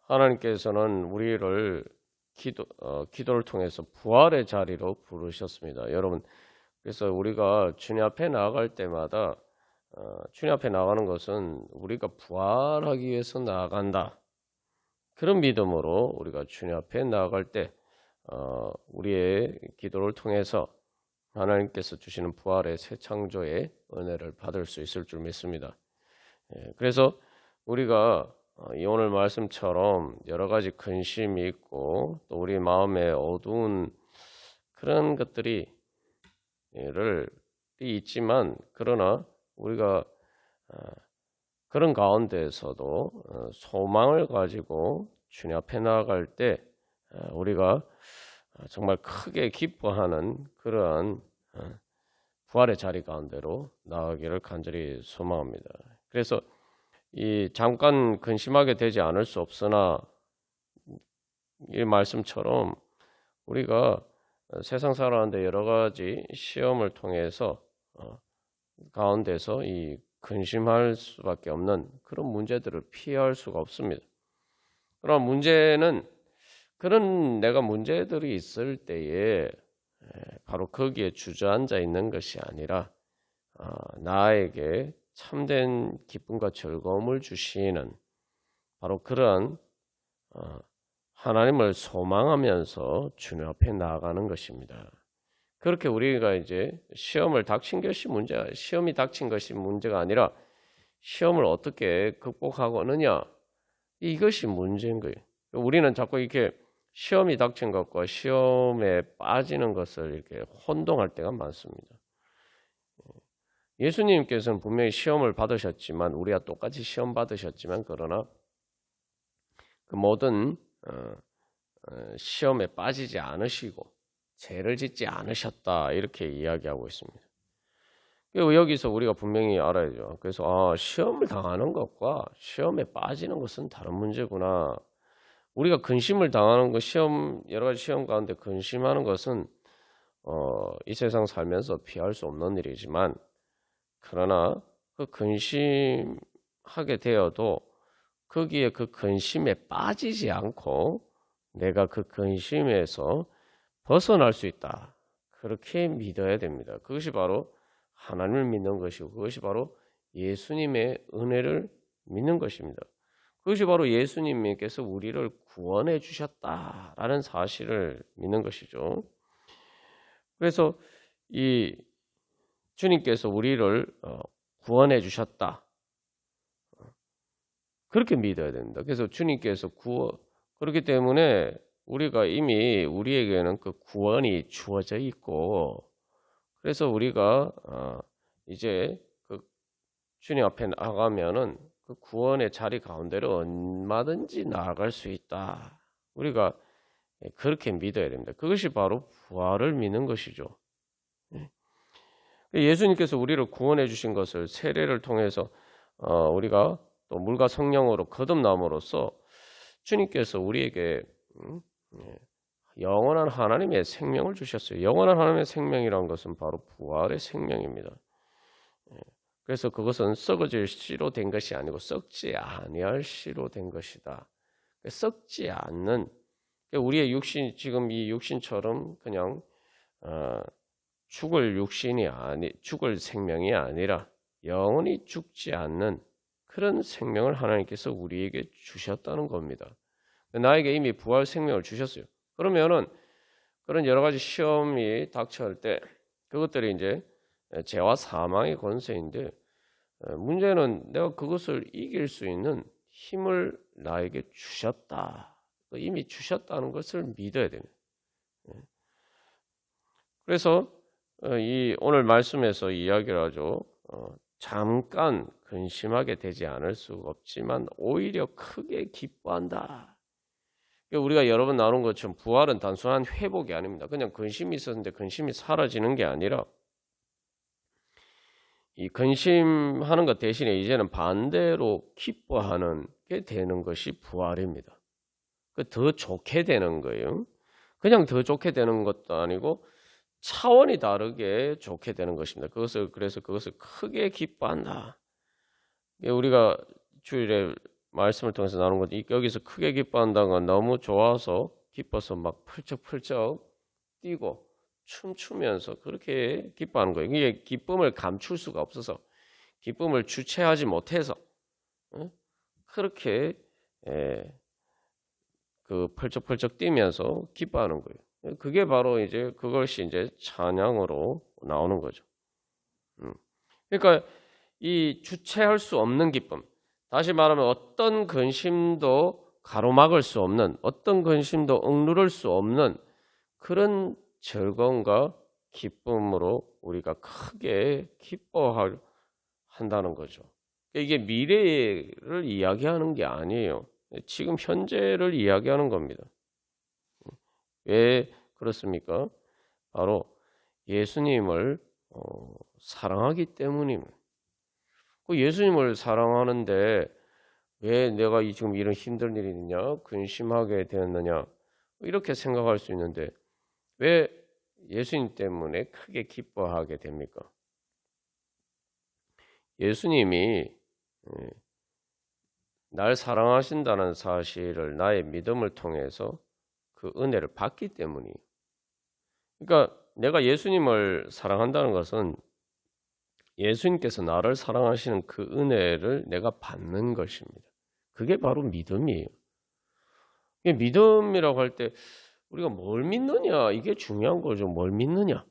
하나님께서는 우리를 기도를 통해서 부활의 자리로 부르셨습니다. 여러분, 그래서 우리가 주님 앞에 나아갈 때마다 주님 앞에 나가는 것은 우리가 부활하기 위해서 나아간다. 그런 믿음으로 우리가 주님 앞에 나아갈 때 우리의 기도를 통해서 하나님께서 주시는 부활의 새 창조의 은혜를 받을 수 있을 줄 믿습니다. 그래서 우리가 이 오늘 말씀처럼 여러 가지 근심이 있고 또 우리 마음에 어두운 그런 것들이 있지만 그러나 우리가 그런 가운데에서도 소망을 가지고 주님 앞에 나아갈 때 우리가 정말 크게 기뻐하는 그러한 부활의 자리 가운데로 나아가기를 간절히 소망합니다. 그래서 이 잠깐 근심하게 되지 않을 수 없으나 이 말씀처럼 우리가 세상 살아가는데 여러 가지 시험을 통해서 가운데서 이 근심할 수밖에 없는 그런 문제들을 피할 수가 없습니다. 그러나 문제는 그런 내가 문제들이 있을 때에 바로 거기에 주저앉아 있는 것이 아니라 나에게 참된 기쁨과 즐거움을 주시는 바로 그런 하나님을 소망하면서 주님 앞에 나아가는 것입니다. 그렇게 우리가 이제 시험이 닥친 것이 문제가 아니라 시험을 어떻게 극복하고느냐 이것이 문제인 거예요. 우리는 자꾸 이렇게 시험이 닥친 것과 시험에 빠지는 것을 이렇게 혼동할 때가 많습니다. 예수님께서는 분명히 시험을 받으셨지만 우리와 똑같이 시험 받으셨지만 그러나 그 모든 시험에 빠지지 않으시고 죄를 짓지 않으셨다 이렇게 이야기하고 있습니다. 여기서 우리가 분명히 알아야죠. 그래서 시험을 당하는 것과 시험에 빠지는 것은 다른 문제구나. 우리가 근심을 당하는 것, 여러 가지 시험 가운데 근심하는 것은 이 세상 살면서 피할 수 없는 일이지만 그러나 그 근심하게 되어도 거기에 그 근심에 빠지지 않고 내가 그 근심에서 벗어날 수 있다. 그렇게 믿어야 됩니다. 그것이 바로 하나님을 믿는 것이고 그것이 바로 예수님의 은혜를 믿는 것입니다. 그것이 바로 예수님께서 우리를 구원해 주셨다라는 사실을 믿는 것이죠. 그래서 이 주님께서 우리를 구원해 주셨다. 그렇게 믿어야 됩니다. 그래서 주님께서 그렇기 때문에 우리가 이미 우리에게는 그 구원이 주어져 있고 그래서 우리가 이제 그 주님 앞에 나가면은 그 구원의 자리 가운데로 얼마든지 나아갈 수 있다. 우리가 그렇게 믿어야 됩니다. 그것이 바로 부활을 믿는 것이죠. 예수님께서 우리를 구원해 주신 것을 세례를 통해서 우리가 또 물과 성령으로 거듭남으로써 주님께서 우리에게 영원한 하나님의 생명을 주셨어요. 영원한 하나님의 생명이란 것은 바로 부활의 생명입니다. 그래서 그것은 썩어질 씨로 된 것이 아니고 썩지 아니할 씨로 된 것이다. 썩지 않는 우리의 육신 지금 이 육신처럼 그냥 죽을 생명이 아니라 영원히 죽지 않는 그런 생명을 하나님께서 우리에게 주셨다는 겁니다. 나에게 이미 부활 생명을 주셨어요. 그러면은 그런 여러 가지 시험이 닥쳐올 때 그것들이 이제 죄와 사망의 권세인데 문제는 내가 그것을 이길 수 있는 힘을 나에게 주셨다. 이미 주셨다는 것을 믿어야 됩니다. 그래서 이 오늘 말씀에서 이야기를 하죠. 잠깐 근심하게 되지 않을 수가 없지만 오히려 크게 기뻐한다. 우리가 여러 번 나눈 것처럼 부활은 단순한 회복이 아닙니다. 그냥 근심이 있었는데 근심이 사라지는 게 아니라 이 근심하는 것 대신에 이제는 반대로 기뻐하는 게 되는 것이 부활입니다. 더 좋게 되는 거예요. 그냥 더 좋게 되는 것도 아니고 차원이 다르게 좋게 되는 것입니다. 그래서 그것을 크게 기뻐한다. 우리가 주일에 말씀을 통해서 나오는 것, 여기서 크게 기뻐한다는 건 너무 좋아서 기뻐서 막 펄쩍펄쩍 뛰고 춤추면서 그렇게 기뻐하는 거예요. 이게 기쁨을 감출 수가 없어서, 기쁨을 주체하지 못해서 그렇게 그 펄쩍펄쩍 뛰면서 기뻐하는 거예요. 그게 바로 이제 그것이 이제 찬양으로 나오는 거죠. 그러니까 이 주체할 수 없는 기쁨, 다시 말하면 어떤 근심도 가로막을 수 없는, 어떤 근심도 억누를 수 없는 그런 즐거움과 기쁨으로 우리가 크게 기뻐한다는 거죠. 이게 미래를 이야기하는 게 아니에요. 지금 현재를 이야기하는 겁니다. 왜 그렇습니까? 바로 예수님을 사랑하기 때문입니다. 예수님을 사랑하는데 왜 내가 지금 이런 힘든 일이 있냐, 근심하게 되었느냐, 이렇게 생각할 수 있는데 왜 예수님 때문에 크게 기뻐하게 됩니까? 예수님이 날 사랑하신다는 사실을 나의 믿음을 통해서 그 은혜를 받기 때문이에요. 그러니까 내가 예수님을 사랑한다는 것은 예수님께서 나를 사랑하시는 그 은혜를 내가 받는 것입니다. 그게 바로 믿음이에요. 믿음이라고 할 때 우리가 뭘 믿느냐, 이게 중요한 거죠. 뭘 믿느냐.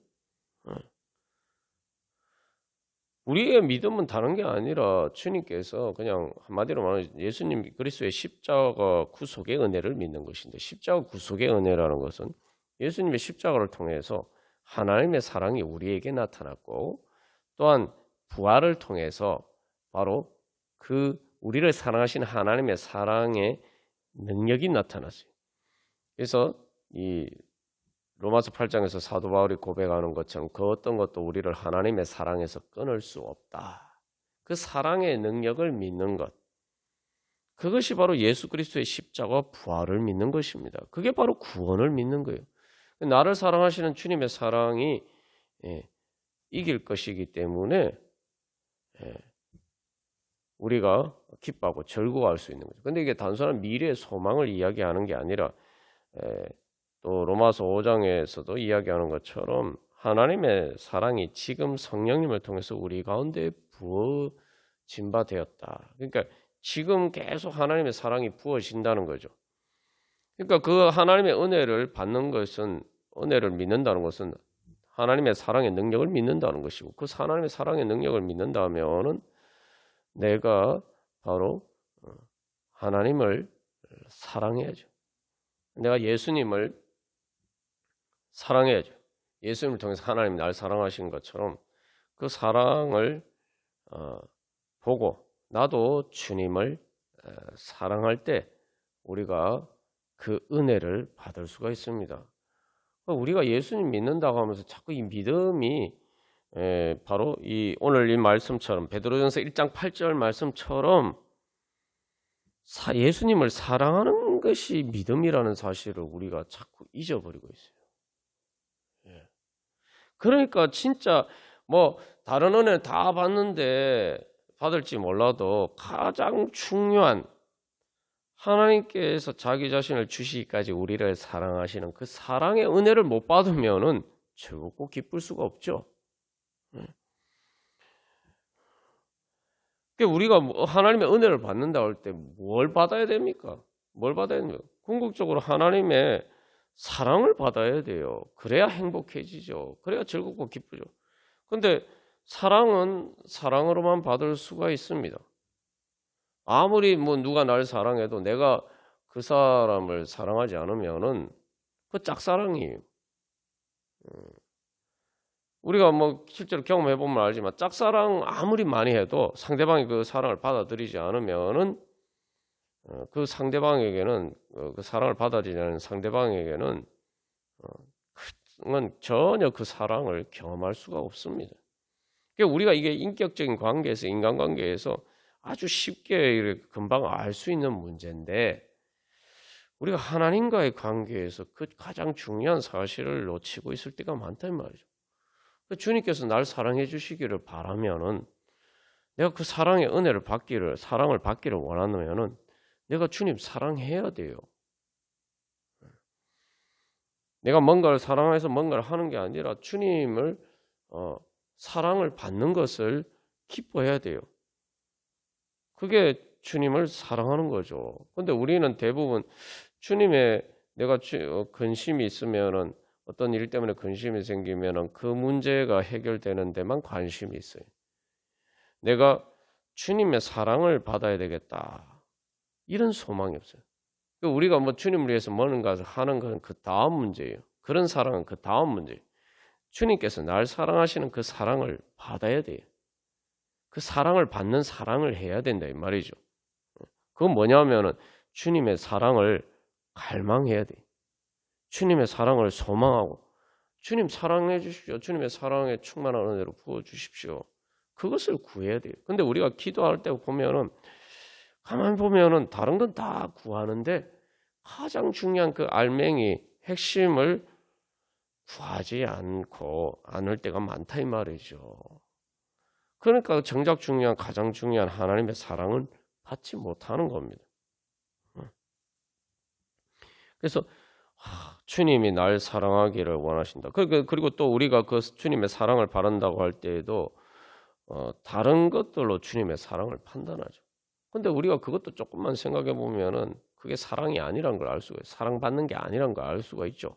우리의 믿음은 다른 게 아니라 주님께서 그냥 한마디로 말하면 예수님 그리스도의 십자가 구속의 은혜를 믿는 것인데, 십자가 구속의 은혜라는 것은 예수님의 십자가를 통해서 하나님의 사랑이 우리에게 나타났고, 또한 부활을 통해서 바로 그 우리를 사랑하신 하나님의 사랑의 능력이 나타났어요. 그래서 이 로마서 8장에서 사도 바울이 고백하는 것처럼 그 어떤 것도 우리를 하나님의 사랑에서 끊을 수 없다. 그 사랑의 능력을 믿는 것, 그것이 바로 예수 그리스도의 십자가 부활을 믿는 것입니다. 그게 바로 구원을 믿는 거예요. 나를 사랑하시는 주님의 사랑이 이길 것이기 때문에 우리가 기뻐하고 즐거워할 수 있는 거죠. 근데 이게 단순한 미래의 소망을 이야기하는 게 아니라 또 로마서 5장에서도 이야기하는 것처럼 하나님의 사랑이 지금 성령님을 통해서 우리 가운데 부어진 바 되었다. 그러니까 지금 계속 하나님의 사랑이 부어진다는 거죠. 그러니까 그 하나님의 은혜를 받는 것은, 은혜를 믿는다는 것은 하나님의 사랑의 능력을 믿는다는 것이고, 그 하나님의 사랑의 능력을 믿는다면은 내가 바로 하나님을 사랑해야죠. 내가 예수님을 사랑해야죠. 예수님을 통해서 하나님이 날 사랑하신 것처럼 그 사랑을 보고 나도 주님을 사랑할 때 우리가 그 은혜를 받을 수가 있습니다. 우리가 예수님 믿는다고 하면서 자꾸 이 믿음이 바로 이 오늘 이 말씀처럼 베드로전서 1장 8절 말씀처럼 예수님을 사랑하는 것이 믿음이라는 사실을 우리가 자꾸 잊어버리고 있어요. 그러니까 진짜 뭐 다른 은혜 다 받는데 받을지 몰라도 가장 중요한 하나님께서 자기 자신을 주시기까지 우리를 사랑하시는 그 사랑의 은혜를 못 받으면은 즐겁고 기쁠 수가 없죠. 우리가 하나님의 은혜를 받는다 할 때 뭘 받아야 됩니까? 뭘 받아야 됩니까? 궁극적으로 하나님의 사랑을 받아야 돼요. 그래야 행복해지죠. 그래야 즐겁고 기쁘죠. 근데 사랑은 사랑으로만 받을 수가 있습니다. 아무리 뭐 누가 날 사랑해도 내가 그 사람을 사랑하지 않으면은 그 짝사랑이에요. 우리가 뭐 실제로 경험해 보면 알지만 짝사랑 아무리 많이 해도 상대방이 그 사랑을 받아들이지 않으면은 그 상대방에게는 그 사랑을 받아들이지 않는 상대방에게는 전혀 그 사랑을 경험할 수가 없습니다. 그러니까 우리가 이게 인격적인 관계에서, 인간관계에서 아주 쉽게 금방 알 수 있는 문제인데, 우리가 하나님과의 관계에서 그 가장 중요한 사실을 놓치고 있을 때가 많단 말이죠. 주님께서 날 사랑해 주시기를 바라면은, 내가 그 사랑의 은혜를 받기를, 사랑을 받기를 원하면은 내가 주님 사랑해야 돼요. 내가 뭔가를 사랑해서 뭔가를 하는 게 아니라 주님을 사랑을 받는 것을 기뻐해야 돼요. 그게 주님을 사랑하는 거죠. 근데 우리는 대부분 주님의 내가 근심이 있으면은 어떤 일 때문에 근심이 생기면은 그 문제가 해결되는 데만 관심이 있어요. 내가 주님의 사랑을 받아야 되겠다. 이런 소망이 없어요. 우리가 뭐 주님을 위해서 뭔가 하는 건 그 다음 문제예요. 그런 사랑은 그 다음 문제예요. 주님께서 날 사랑하시는 그 사랑을 받아야 돼요. 그 사랑을 받는 사랑을 해야 된다 이 말이죠. 그건 뭐냐면은 주님의 사랑을 갈망해야 돼. 주님의 사랑을 소망하고 주님 사랑해 주십시오. 주님의 사랑에 충만한 은혜로 부어 주십시오. 그것을 구해야 돼요. 근데 우리가 기도할 때 보면은 가만히 보면은 다른 건 다 구하는데 가장 중요한 그 알맹이 핵심을 구하지 않을 때가 많다 이 말이죠. 그러니까 정작 가장 중요한 하나님의 사랑은 받지 못하는 겁니다. 그래서 주님이 날 사랑하기를 원하신다. 그리고 또 우리가 그 주님의 사랑을 바란다고 할 때에도 다른 것들로 주님의 사랑을 판단하죠. 근데 우리가 그것도 조금만 생각해 보면은 그게 사랑이 아니란 걸 알 수가 있어요. 사랑받는 게 아니란 걸 알 수가 있죠.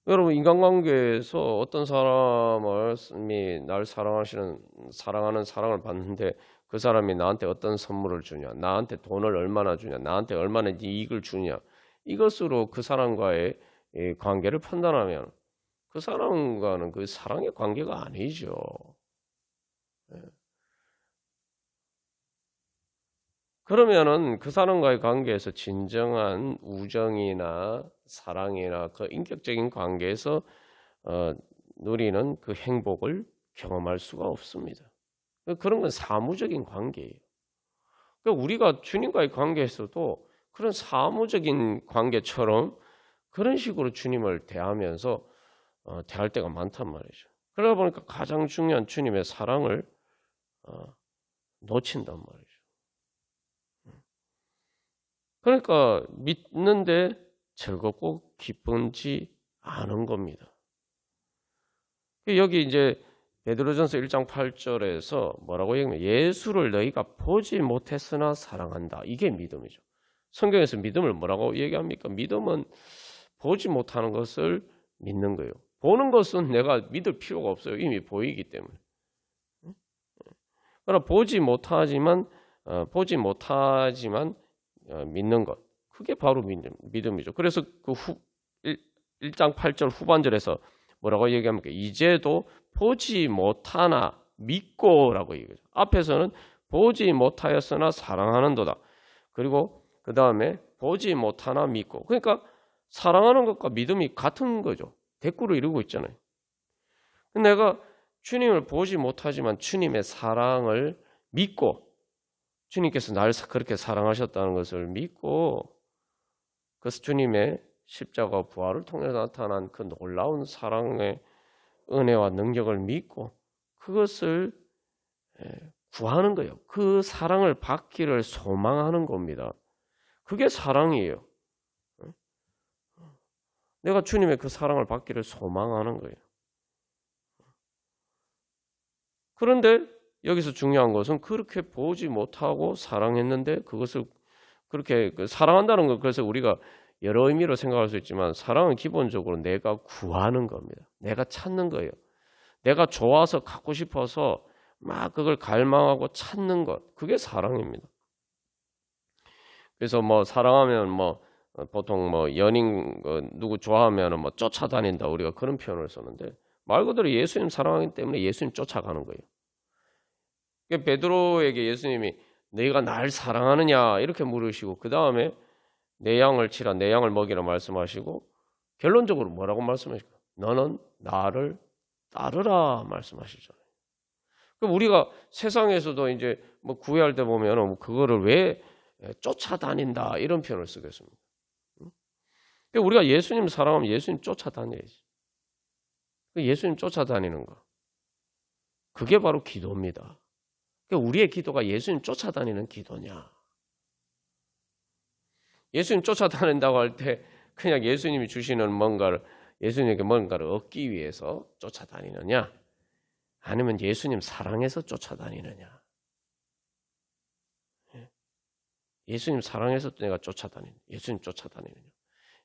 여러분 인간관계에서 어떤 사람이 날 사랑하는 사랑을 받는데 그 사람이 나한테 어떤 선물을 주냐, 나한테 돈을 얼마나 주냐, 나한테 얼마나 이익을 주냐, 이것으로 그 사람과의 관계를 판단하면 그 사람과는 그 사랑의 관계가 아니죠. 그러면은 그 사람과의 관계에서 진정한 우정이나 사랑이나 그 인격적인 관계에서 누리는 그 행복을 경험할 수가 없습니다. 그런 건 사무적인 관계예요. 그러니까 우리가 주님과의 관계에서도 그런 사무적인 관계처럼 그런 식으로 주님을 대하면서 대할 때가 많단 말이죠. 그러다 보니까 가장 중요한 주님의 사랑을 놓친단 말이죠. 그러니까 믿는데 즐겁고 기쁜지 않은 겁니다. 여기 이제 베드로전서 1장 8절에서 뭐라고 얘기하면 예수를 너희가 보지 못했으나 사랑한다. 이게 믿음이죠. 성경에서 믿음을 뭐라고 얘기합니까? 믿음은 보지 못하는 것을 믿는 거예요. 보는 것은 내가 믿을 필요가 없어요. 이미 보이기 때문에. 그러나 보지 못하지만 믿는 것. 그게 바로 믿음이죠. 그래서 그 1장 8절 후반절에서 뭐라고 얘기합니까? 이제도 보지 못하나 믿고라고 얘기하죠. 앞에서는 보지 못하였으나 사랑하는도다. 그리고 그 다음에 보지 못하나 믿고. 그러니까 사랑하는 것과 믿음이 같은 거죠. 대꾸를 이루고 있잖아요. 내가 주님을 보지 못하지만 주님의 사랑을 믿고 주님께서 날 그렇게 사랑하셨다는 것을 믿고 그래서 주님의 십자가 부활을 통해 나타난 그 놀라운 사랑의 은혜와 능력을 믿고 그것을 구하는 거예요. 그 사랑을 받기를 소망하는 겁니다. 그게 사랑이에요. 내가 주님의 그 사랑을 받기를 소망하는 거예요. 그런데 여기서 중요한 것은 그렇게 보지 못하고 사랑했는데 그것을 그렇게 사랑한다는 것, 그래서 우리가 여러 의미로 생각할 수 있지만 사랑은 기본적으로 내가 구하는 겁니다. 내가 찾는 거예요. 내가 좋아서 갖고 싶어서 막 그걸 갈망하고 찾는 것, 그게 사랑입니다. 그래서 뭐 사랑하면 뭐 보통 뭐 연인 누구 좋아하면 뭐 쫓아다닌다, 우리가 그런 표현을 썼는데 말 그대로 예수님 사랑하기 때문에 예수님 쫓아가는 거예요. 그러니까 베드로에게 예수님이 내가 날 사랑하느냐 이렇게 물으시고 그 다음에 내 양을 치라, 내 양을 먹이라 말씀하시고 결론적으로 뭐라고 말씀하실까요? 너는 나를 따르라 말씀하시잖아요. 그럼 우리가 세상에서도 이제 뭐 구애할 때 보면 그거를 왜 쫓아다닌다 이런 표현을 쓰겠습니다. 그러니까 우리가 예수님 사랑하면 예수님 쫓아다녀야지. 예수님 쫓아다니는 거. 그게 바로 기도입니다. 그러니까 우리의 기도가 예수님 쫓아다니는 기도냐? 예수님 쫓아다닌다고 할 때 그냥 예수님이 주시는 예수님에게 뭔가를 얻기 위해서 쫓아다니느냐? 아니면 예수님 사랑해서 쫓아다니느냐? 예수님 사랑해서 내가 예수님 쫓아다니느냐?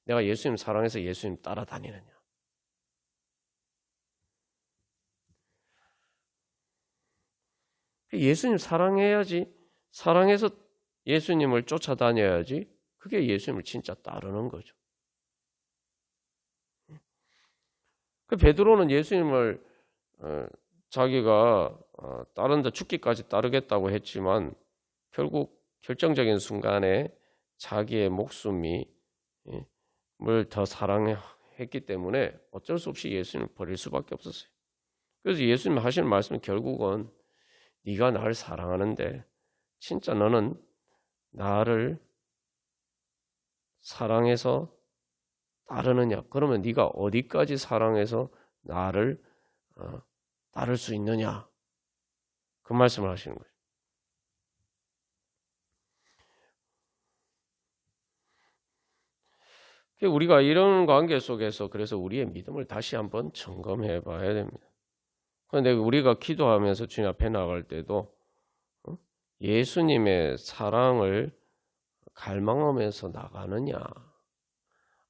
내가 예수님 사랑해서 예수님 따라다니느냐? 예수님 사랑해야지, 사랑해서 예수님을 쫓아다녀야지, 그게 예수님을 진짜 따르는 거죠. 그 베드로는 예수님을 자기가 따른다, 죽기까지 따르겠다고 했지만 결국 결정적인 순간에 자기의 목숨이 뭘 더 사랑했기 때문에 어쩔 수 없이 예수님을 버릴 수밖에 없었어요. 그래서 예수님 하시는 말씀은 결국은 네가 나를 사랑하는데 진짜 너는 나를 사랑해서 따르느냐? 그러면 네가 어디까지 사랑해서 나를 따를 수 있느냐? 그 말씀을 하시는 거예요. 우리가 이런 관계 속에서 그래서 우리의 믿음을 다시 한번 점검해 봐야 됩니다. 그런데 우리가 기도하면서 주님 앞에 나갈 때도 예수님의 사랑을 갈망하면서 나가느냐,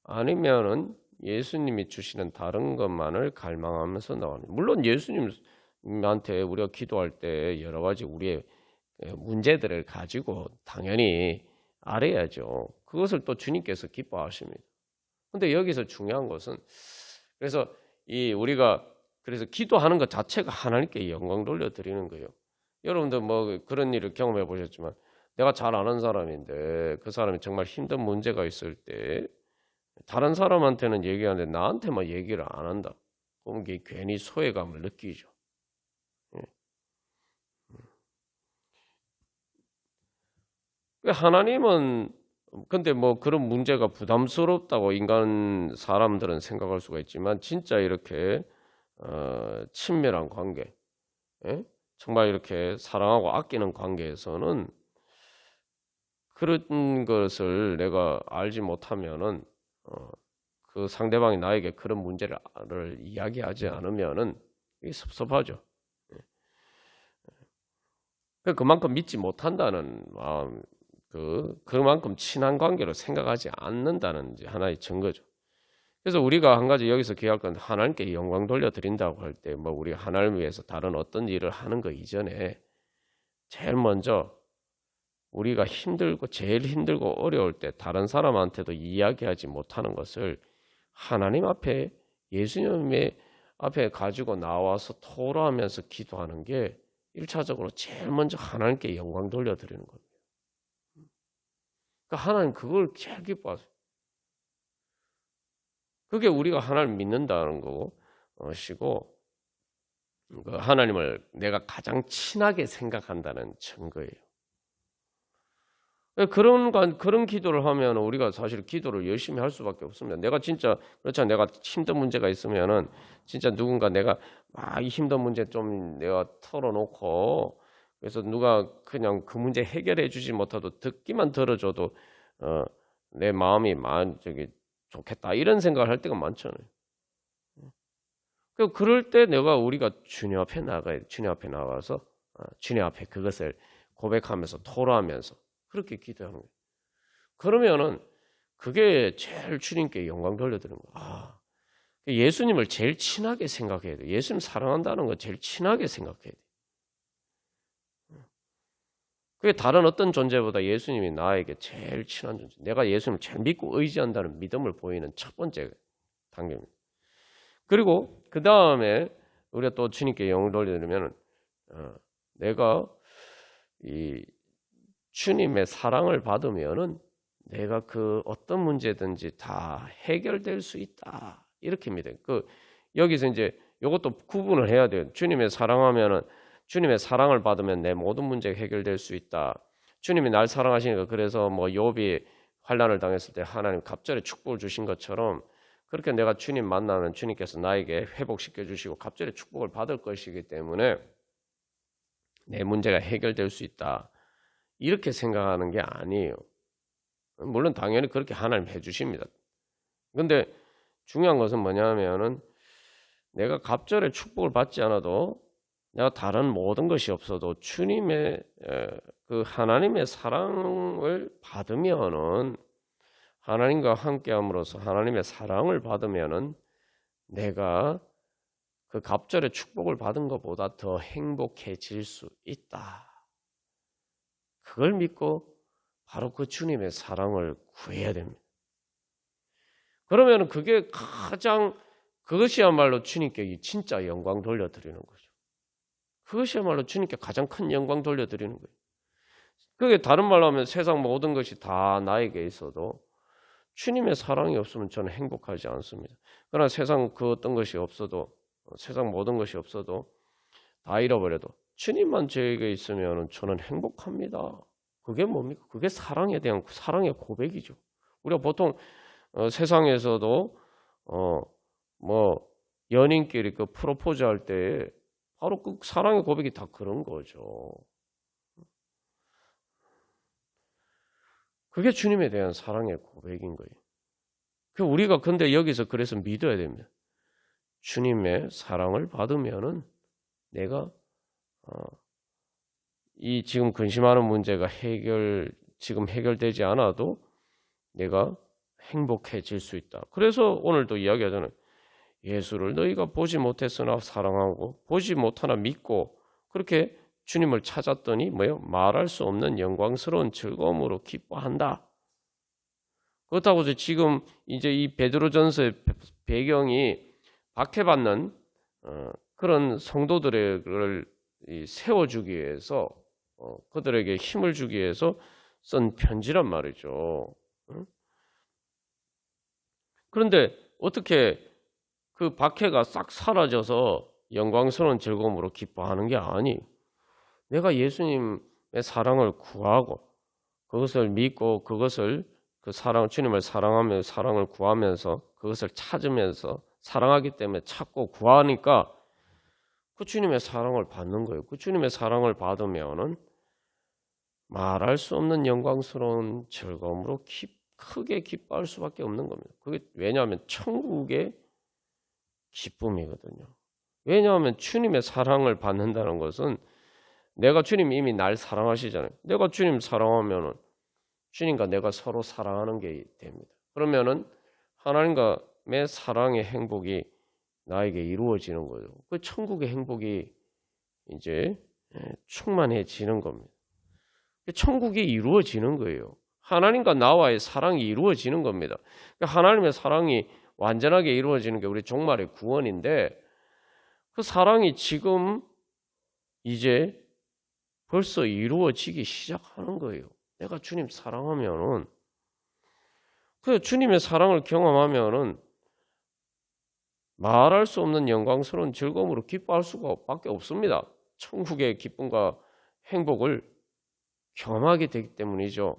아니면은 예수님이 주시는 다른 것만을 갈망하면서 나가느냐. 물론 예수님한테 우리가 기도할 때 여러 가지 우리의 문제들을 가지고 당연히 알아야죠. 그것을 또 주님께서 기뻐하십니다. 근데 여기서 중요한 것은 그래서 우리가 기도하는 것 자체가 하나님께 영광 돌려드리는 거예요. 여러분들 뭐 그런 일을 경험해 보셨지만 내가 잘 아는 사람인데 그 사람이 정말 힘든 문제가 있을 때 다른 사람한테는 얘기하는데 나한테만 얘기를 안 한다. 그럼 이게 괜히 소외감을 느끼죠. 하나님은 근데 뭐 그런 문제가 부담스럽다고 사람들은 생각할 수가 있지만 진짜 이렇게 친밀한 관계, 정말 이렇게 사랑하고 아끼는 관계에서는 그런 것을 내가 알지 못하면은 그 상대방이 나에게 그런 문제를 이야기하지 않으면은 이게 섭섭하죠. 그만큼 믿지 못한다는 마음, 그만큼 친한 관계로 생각하지 않는다는 하나의 증거죠. 그래서 우리가 한 가지 여기서 기억할 건 하나님께 영광 돌려드린다고 할 때 뭐 우리 하나님을 위해서 다른 어떤 일을 하는 거 이전에 제일 먼저 우리가 제일 힘들고 어려울 때 다른 사람한테도 이야기하지 못하는 것을 하나님 앞에 예수님의 앞에 가지고 나와서 토로하면서 기도하는 게 1차적으로 제일 먼저 하나님께 영광 돌려드리는 겁니다. 그러니까 하나님 그걸 제일 기뻐하세요. 그게 우리가 하나님을 믿는다는 것이고 하나님을 내가 가장 친하게 생각한다는 증거예요. 그런 기도를 하면 우리가 사실 기도를 열심히 할 수밖에 없습니다. 내가 진짜 내가 힘든 문제가 있으면은 진짜 누군가 내가 이 힘든 문제 좀 내가 털어놓고 그래서 누가 그냥 그 문제 해결해 주지 못해도 듣기만 들어줘도 내 마음이 좋겠다 이런 생각을 할 때가 많잖아요. 그럴 때 우리가 주님 앞에 나가서 주님 앞에 그것을 고백하면서 토로하면서 그렇게 기도하는 거예요. 그러면은 그게 제일 주님께 영광 돌려드리는 거예요. 예수님을 제일 친하게 생각해야 돼요. 예수님 사랑한다는 거 제일 친하게 생각해야 돼요. 그게 다른 어떤 존재보다 예수님이 나에게 제일 친한 존재. 내가 예수님을 제일 믿고 의지한다는 믿음을 보이는 첫 번째 단계입니다. 그리고 그 다음에 우리가 또 주님께 영광 돌려드리면 내가 이 주님의 사랑을 받으면은 내가 그 어떤 문제든지 다 해결될 수 있다. 이렇게 믿어요. 여기서 이제 이것도 구분을 해야 돼요. 주님의 사랑을 받으면 내 모든 문제가 해결될 수 있다. 주님이 날 사랑하시니까 그래서 뭐 욥이 환난을 당했을 때 하나님 갑절에 축복을 주신 것처럼 그렇게 내가 주님 만나면 주님께서 나에게 회복시켜 주시고 갑절에 축복을 받을 것이기 때문에 내 문제가 해결될 수 있다. 이렇게 생각하는 게 아니에요. 물론 당연히 그렇게 하나님 해주십니다. 근데 중요한 것은 뭐냐면은 내가 갑절의 축복을 받지 않아도 내가 다른 모든 것이 없어도 주님의 그 하나님의 사랑을 받으면은 하나님과 함께함으로써 하나님의 사랑을 받으면은 내가 그 갑절의 축복을 받은 것보다 더 행복해질 수 있다. 그걸 믿고 바로 그 주님의 사랑을 구해야 됩니다. 그러면 그게 그것이야말로 주님께 진짜 영광 돌려드리는 거죠. 그것이야말로 주님께 가장 큰 영광 돌려드리는 거예요. 그게 다른 말로 하면 세상 모든 것이 다 나에게 있어도 주님의 사랑이 없으면 저는 행복하지 않습니다. 그러나 세상 그 어떤 것이 없어도 세상 모든 것이 없어도 다 잃어버려도 주님만 저에게 있으면 저는 행복합니다. 그게 뭡니까? 그게 사랑에 대한 사랑의 고백이죠. 우리가 보통 세상에서도 뭐 연인끼리 그 프로포즈 할 때 바로 그 사랑의 고백이 다 그런 거죠. 그게 주님에 대한 사랑의 고백인 거예요. 우리가 근데 여기서 그래서 믿어야 됩니다. 주님의 사랑을 받으면은 내가 이 지금 근심하는 문제가 지금 해결되지 않아도 내가 행복해질 수 있다. 그래서 오늘도 이야기하잖아요. 예수를 너희가 보지 못했으나 사랑하고 보지 못하나 믿고 그렇게 주님을 찾았더니 말할 수 없는 영광스러운 즐거움으로 기뻐한다. 그렇다고 해서 지금 이제 이 베드로전서의 배경이 박해받는 그런 성도들을 세워주기 위해서 그들에게 힘을 주기 위해서 쓴 편지란 말이죠. 그런데 어떻게 그 박해가 싹 사라져서 영광스러운 즐거움으로 기뻐하는 게 아니에요. 내가 예수님의 사랑을 구하고 그것을 믿고 그것을 주님을 사랑하며 사랑을 구하면서 그것을 찾으면서 사랑하기 때문에 찾고 구하니까 그 주님의 사랑을 받는 거예요. 그 주님의 사랑을 받으면은 말할 수 없는 영광스러운 즐거움으로 크게 기뻐할 수밖에 없는 겁니다. 그게 왜냐하면 천국의 기쁨이거든요. 왜냐하면 주님의 사랑을 받는다는 것은 내가 주님이 이미 날 사랑하시잖아요. 내가 주님 사랑하면은 주님과 내가 서로 사랑하는 게 됩니다. 그러면은 하나님과의 사랑의 행복이 나에게 이루어지는 거예요. 그 천국의 행복이 이제 충만해지는 겁니다. 천국이 이루어지는 거예요. 하나님과 나와의 사랑이 이루어지는 겁니다. 하나님의 사랑이 완전하게 이루어지는 게 우리 종말의 구원인데 그 사랑이 지금 이제 벌써 이루어지기 시작하는 거예요. 내가 주님 사랑하면은 그 주님의 사랑을 경험하면은 말할 수 없는 영광스러운 즐거움으로 기뻐할 수밖에 없습니다. 천국의 기쁨과 행복을 경험하게 되기 때문이죠.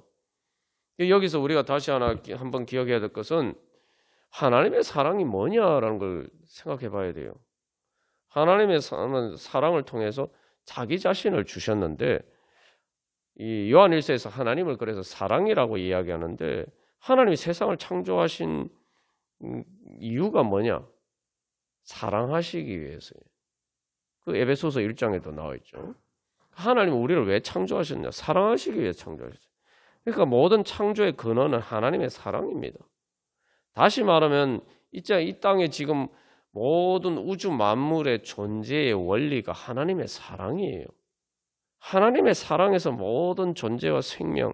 여기서 우리가 다시 한번 기억해야 될 것은 하나님의 사랑이 뭐냐라는 걸 생각해 봐야 돼요. 하나님의 사랑을 통해서 자기 자신을 주셨는데 이 요한 1서에서 하나님을 그래서 사랑이라고 이야기하는데 하나님이 세상을 창조하신 이유가 뭐냐? 사랑하시기 위해서예요. 그 에베소서 1장에도 나와 있죠. 하나님은 우리를 왜 창조하셨냐? 사랑하시기 위해 창조하셨어요. 그러니까 모든 창조의 근원은 하나님의 사랑입니다. 다시 말하면 이 땅에 지금 모든 우주 만물의 존재의 원리가 하나님의 사랑이에요. 하나님의 사랑에서 모든 존재와 생명,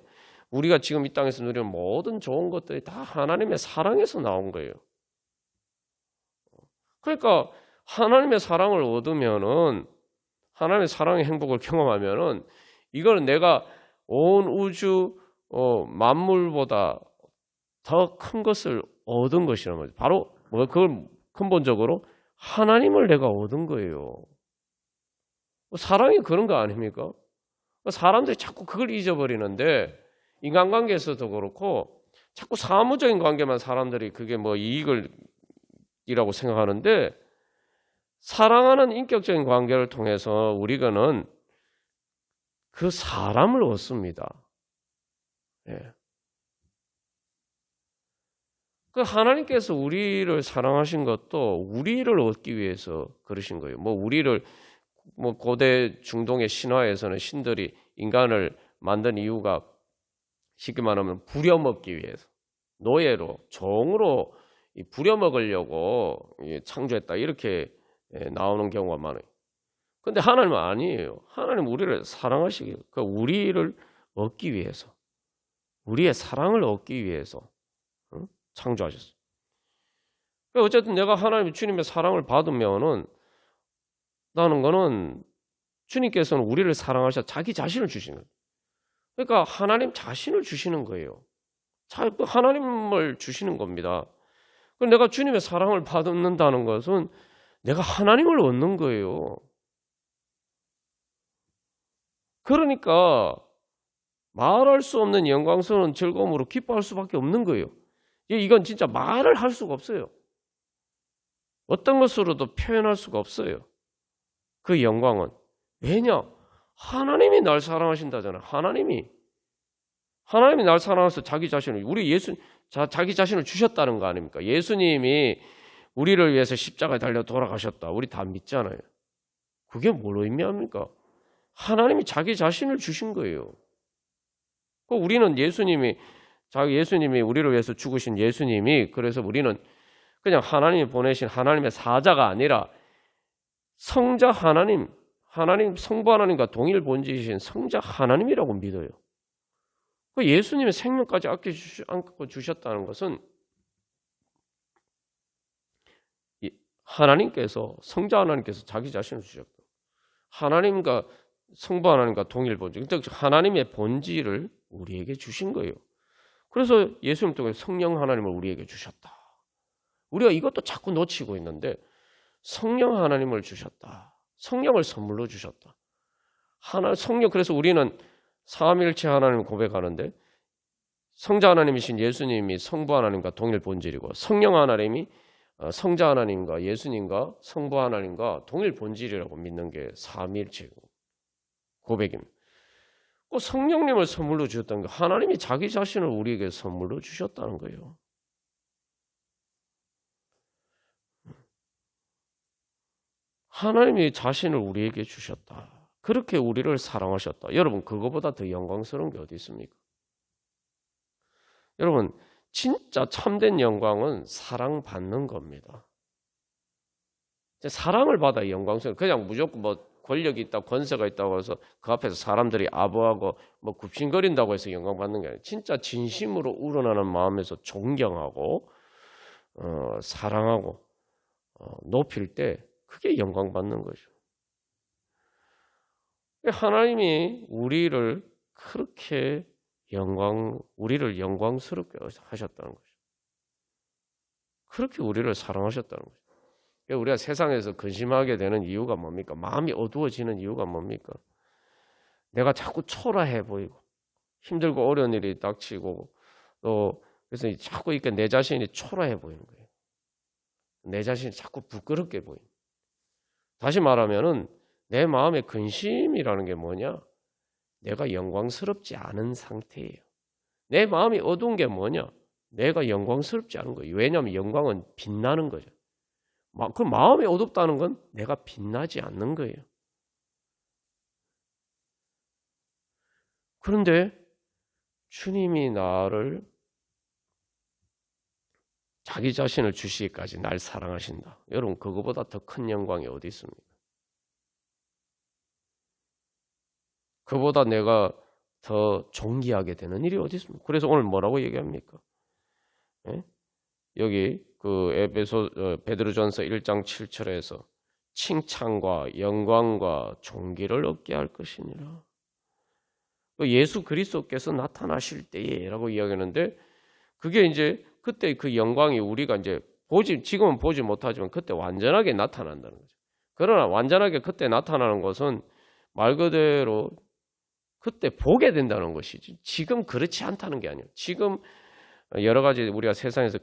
우리가 지금 이 땅에서 누리는 모든 좋은 것들이 다 하나님의 사랑에서 나온 거예요. 그러니까 하나님의 사랑을 얻으면은 하나님의 사랑의 행복을 경험하면은 이거는 내가 온 우주 만물보다 더 큰 것을 얻은 것이란 말이에요. 바로 그걸 근본적으로 하나님을 내가 얻은 거예요. 사랑이 그런 거 아닙니까? 사람들이 자꾸 그걸 잊어버리는데 인간관계에서도 그렇고 자꾸 사무적인 관계만 사람들이 그게 이익이라고 생각하는데 사랑하는 인격적인 관계를 통해서 우리가는 그 사람을 얻습니다. 예. 그 하나님께서 우리를 사랑하신 것도 우리를 얻기 위해서 그러신 거예요. 우리를 고대 중동의 신화에서는 신들이 인간을 만든 이유가 쉽게 말하면 부려먹기 위해서, 노예로, 종으로 부려먹으려고 창조했다, 이렇게 나오는 경우가 많아요. 근데 하나님은 아니에요. 하나님은 우리를 사랑하시기, 그러니까 우리를 얻기 위해서, 우리의 사랑을 얻기 위해서 창조하셨어요. 어쨌든 내가 하나님 주님의 사랑을 받으면은 나는 거는 주님께서는 우리를 사랑하셔 자기 자신을 주시는 거예요. 그러니까 하나님 자신을 주시는 거예요. 하나님을 주시는 겁니다. 내가 주님의 사랑을 받는다는 것은 내가 하나님을 얻는 거예요. 그러니까 말할 수 없는 영광스러운 즐거움으로 기뻐할 수밖에 없는 거예요. 이건 진짜 말을 할 수가 없어요. 어떤 것으로도 표현할 수가 없어요. 그 영광은. 왜냐? 하나님이 날 사랑하신다잖아요. 하나님이 날 사랑해서 자기 자신을, 자기 자신을 주셨다는 거 아닙니까? 예수님이 우리를 위해서 십자가에 달려 돌아가셨다. 우리 다 믿잖아요. 그게 뭘 의미합니까? 하나님이 자기 자신을 주신 거예요. 우리는 예수님이 우리를 위해서 죽으신 예수님이, 그래서 우리는 그냥 하나님이 보내신 하나님의 사자가 아니라 성자 하나님 성부 하나님과 동일 본질이신 성자 하나님이라고 믿어요. 예수님의 생명까지 안고 주셨다는 것은 성자 하나님께서 자기 자신을 주셨다. 하나님과 성부 하나님과 동일 본질, 하나님의 본질을 우리에게 주신 거예요. 그래서 예수님 통해 성령 하나님을 우리에게 주셨다. 우리가 이것도 자꾸 놓치고 있는데, 성령 하나님을 주셨다. 성령을 선물로 주셨다. 성령, 그래서 우리는 삼위일체 하나님을 고백하는데, 성자 하나님이신 예수님이 성부 하나님과 동일 본질이고, 성령 하나님이 성자 하나님과 예수님과 성부 하나님과 동일 본질이라고 믿는 게 삼위일체 고백입니다. 성령님을 선물로 주셨다는 거, 하나님이 자기 자신을 우리에게 선물로 주셨다는 거예요. 하나님이 자신을 우리에게 주셨다. 그렇게 우리를 사랑하셨다. 여러분, 그거보다 더 영광스러운 게 어디 있습니까? 여러분, 진짜 참된 영광은 사랑받는 겁니다. 사랑을 받아 영광스러운, 그냥 무조건 권력이 있다, 권세가 있다고 해서 그 앞에서 사람들이 아부하고 굽신거린다고 해서 영광받는 게 아니라, 진짜 진심으로 우러나는 마음에서 존경하고 사랑하고 높일 때 그게 영광받는 거죠. 하나님이 우리를 그렇게 우리를 영광스럽게 하셨다는 거죠. 그렇게 우리를 사랑하셨다는 거죠. 우리가 세상에서 근심하게 되는 이유가 뭡니까? 마음이 어두워지는 이유가 뭡니까? 내가 자꾸 초라해 보이고, 힘들고 어려운 일이 닥치고, 또 그래서 자꾸 이렇게 내 자신이 초라해 보이는 거예요. 내 자신이 자꾸 부끄럽게 보이는 거예요. 다시 말하면은 내 마음의 근심이라는 게 뭐냐? 내가 영광스럽지 않은 상태예요. 내 마음이 어두운 게 뭐냐? 내가 영광스럽지 않은 거예요. 왜냐하면 영광은 빛나는 거죠. 그 마음이 어둡다는 건 내가 빛나지 않는 거예요. 그런데 주님이 나를 자기 자신을 주시기까지 날 사랑하신다. 여러분, 그거보다 더 큰 영광이 어디 있습니까? 그보다 내가 더 존귀하게 되는 일이 어디 있습니까? 그래서 오늘 뭐라고 얘기합니까? 예? 여기 베드로전서 1장 7절에서 칭찬과 영광과 존귀를 얻게 할 것이니라. 예수 그리스도께서 나타나실 때에라고 이야기하는데, 그게 이제 그때 그 영광이 우리가 이제 지금은 보지 못하지만 그때 완전하게 나타난다는 거죠. 그러나 완전하게 그때 나타나는 것은 말 그대로 그때 보게 된다는 것이지, 지금 그렇지 않다는 게 아니에요. 지금 여러 가지 우리가 세상에서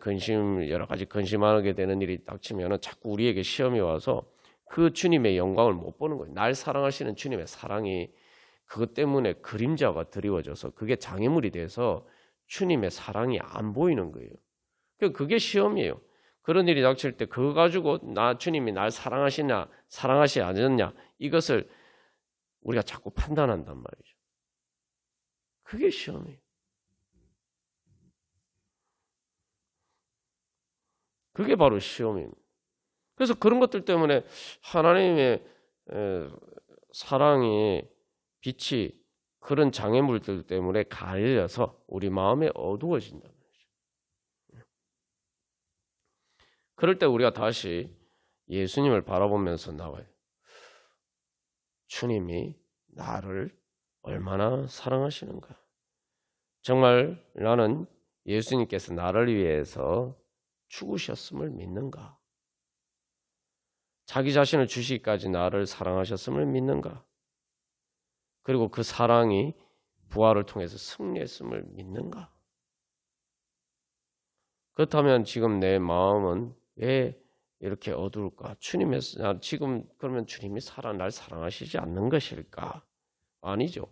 여러 가지 근심하게 되는 일이 닥치면은 자꾸 우리에게 시험이 와서 그 주님의 영광을 못 보는 거예요. 날 사랑하시는 주님의 사랑이 그것 때문에 그림자가 드리워져서 그게 장애물이 돼서 주님의 사랑이 안 보이는 거예요. 그게 시험이에요. 그런 일이 닥칠 때 그거 가지고 주님이 날 사랑하시냐 사랑하시지 않느냐 이것을 우리가 자꾸 판단한단 말이죠. 그게 시험이에요. 그게 바로 시험입니다. 그래서 그런 것들 때문에 하나님의 사랑이 빛이 그런 장애물들 때문에 가려서 우리 마음에 어두워진단 말이죠. 그럴 때 우리가 다시 예수님을 바라보면서 나와요. 주님이 나를 얼마나 사랑하시는가. 정말 나는 예수님께서 나를 위해서 죽으셨음을 믿는가. 자기 자신을 주시기까지 나를 사랑하셨음을 믿는가. 그리고 그 사랑이 부활을 통해서 승리했음을 믿는가. 그렇다면 지금 내 마음은 왜 이렇게 어두울까? 지금 그러면 주님이 날 사랑하시지 않는 것일까? 아니죠.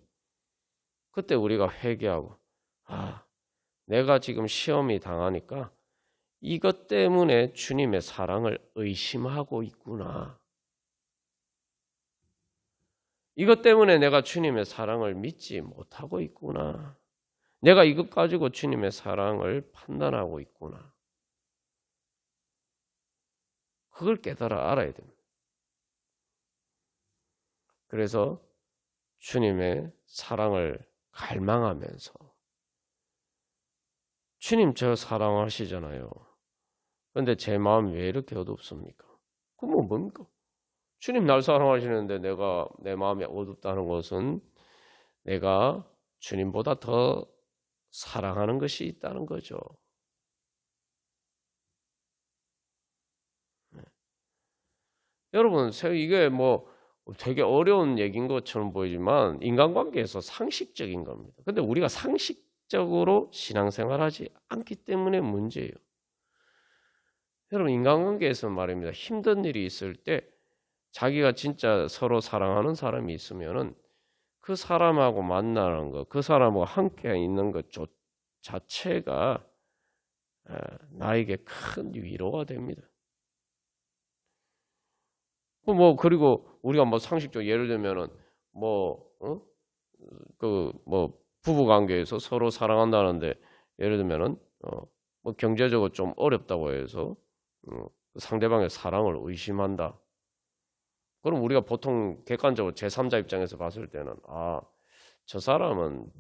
그때 우리가 회개하고 내가 지금 시험이 당하니까 이것 때문에 주님의 사랑을 의심하고 있구나. 이것 때문에 내가 주님의 사랑을 믿지 못하고 있구나. 내가 이것 가지고 주님의 사랑을 판단하고 있구나. 그걸 깨달아 알아야 됩니다. 그래서 주님의 사랑을 갈망하면서 주님 저 사랑하시잖아요. 그런데 제 마음이 왜 이렇게 어둡습니까? 그건 뭡니까? 주님 날 사랑하시는데 내 마음이 어둡다는 것은 내가 주님보다 더 사랑하는 것이 있다는 거죠. 네. 여러분, 이게 되게 어려운 얘기인 것처럼 보이지만 인간관계에서 상식적인 겁니다. 근데 우리가 상식적으로 신앙생활하지 않기 때문에 문제예요. 여러분, 인간관계에서 말입니다. 힘든 일이 있을 때 자기가 진짜 서로 사랑하는 사람이 있으면은 그 사람하고 만나는 것, 그 사람하고 함께 있는 것 자체가 나에게 큰 위로가 됩니다. 그리고 우리가 상식적으로 예를 들면은 부부 관계에서 서로 사랑한다는데 예를 들면은 경제적으로 좀 어렵다고 해서 상대방의 사랑을 의심한다. 그럼 우리가 보통 객관적으로 제3자 입장에서 봤을 때는 저 사람은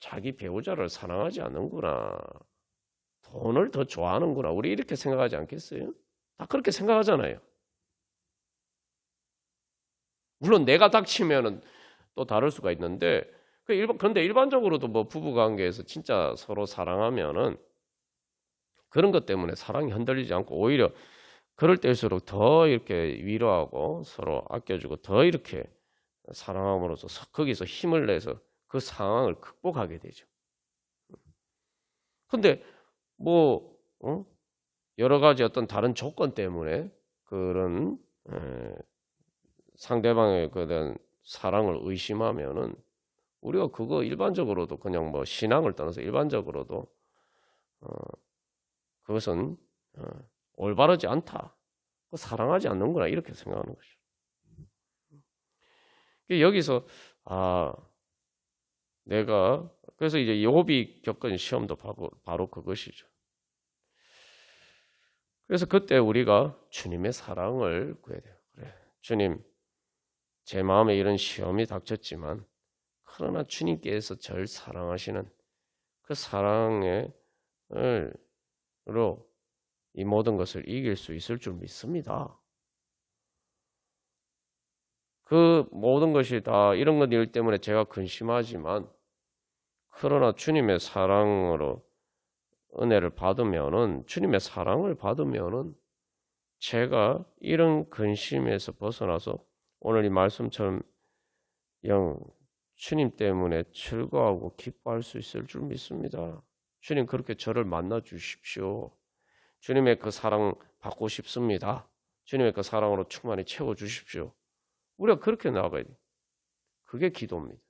자기 배우자를 사랑하지 않는구나. 돈을 더 좋아하는구나. 우리 이렇게 생각하지 않겠어요? 다 그렇게 생각하잖아요. 물론 내가 닥치면은 또 다를 수가 있는데 그런데 일반적으로도 부부 관계에서 진짜 서로 사랑하면은 그런 것 때문에 사랑이 흔들리지 않고 오히려 그럴 때일수록 더 이렇게 위로하고 서로 아껴주고 더 이렇게 사랑함으로써 거기서 힘을 내서 그 상황을 극복하게 되죠. 근데 여러 가지 어떤 다른 조건 때문에 그런 상대방의 그런 사랑을 의심하면은 우리가 그거 일반적으로도 그냥 신앙을 떠나서 일반적으로도 그것은 올바르지 않다. 사랑하지 않는구나 이렇게 생각하는 거죠. 여기서 그래서 이제 욥이 겪은 시험도 바로 그것이죠. 그래서 그때 우리가 주님의 사랑을 구해야 돼요. 그래, 주님, 제 마음에 이런 시험이 닥쳤지만 그러나 주님께서 저를 사랑하시는 그 사랑으로 이 모든 것을 이길 수 있을 줄 믿습니다. 그 모든 것이 다 이런 일 때문에 제가 근심하지만 그러나 주님의 사랑으로 은혜를 받으면은 주님의 사랑을 받으면은 제가 이런 근심에서 벗어나서 오늘 이 말씀처럼 주님 때문에 즐거워하고 기뻐할 수 있을 줄 믿습니다. 주님 그렇게 저를 만나 주십시오. 주님의 그 사랑 받고 싶습니다. 주님의 그 사랑으로 충만히 채워 주십시오. 우리가 그렇게 나아가야 돼요. 그게 기도입니다.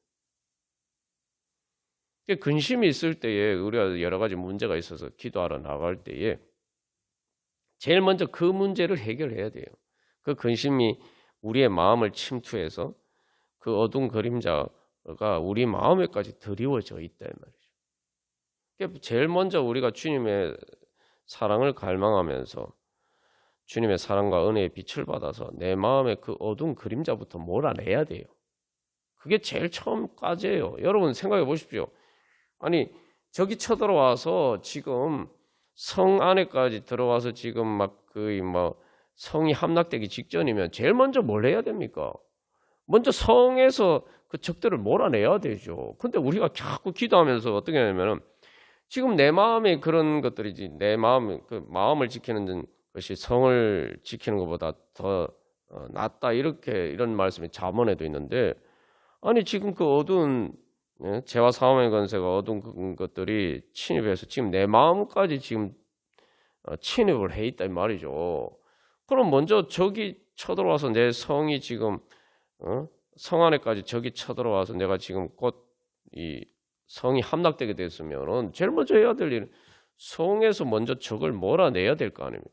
근심이 있을 때에 우리가 여러 가지 문제가 있어서 기도하러 나갈 때에 제일 먼저 그 문제를 해결해야 돼요. 그 근심이 우리의 마음을 침투해서 그 어두운 그림자가 우리 마음에까지 드리워져 있다 이 말이죠. 그러니까 제일 먼저 우리가 주님의 사랑을 갈망하면서 주님의 사랑과 은혜의 빛을 받아서 내 마음의 그 어두운 그림자부터 몰아내야 돼요. 그게 제일 처음까지예요. 여러분 생각해 보십시오. 아니 저기 쳐들어와서 지금 성 안에까지 들어와서 지금 막 거의 뭐 성이 함락되기 직전이면 제일 먼저 뭘 해야 됩니까? 먼저 성에서 그 적들을 몰아내야 되죠. 근데 우리가 자꾸 기도하면서 어떻게 하냐면은 지금 내 마음에 그런 것들이지 내 마음 그 마음을 지키는 것이 성을 지키는 것보다 더 낫다 이런 말씀이 잠언에도 있는데 아니 지금 그 어두운 죄와 사망의 권세가 어두운 것들이 침입해서 지금 내 마음까지 지금 침입을 해 있다 이 말이죠. 그럼 먼저 적이 쳐들어와서 내 성이 지금 성 안에까지 적이 쳐들어와서 내가 지금 곧 이 성이 함락되게 됐으면은 제일 먼저 해야 될 일은 성에서 먼저 적을 몰아내야 될 거 아닙니까?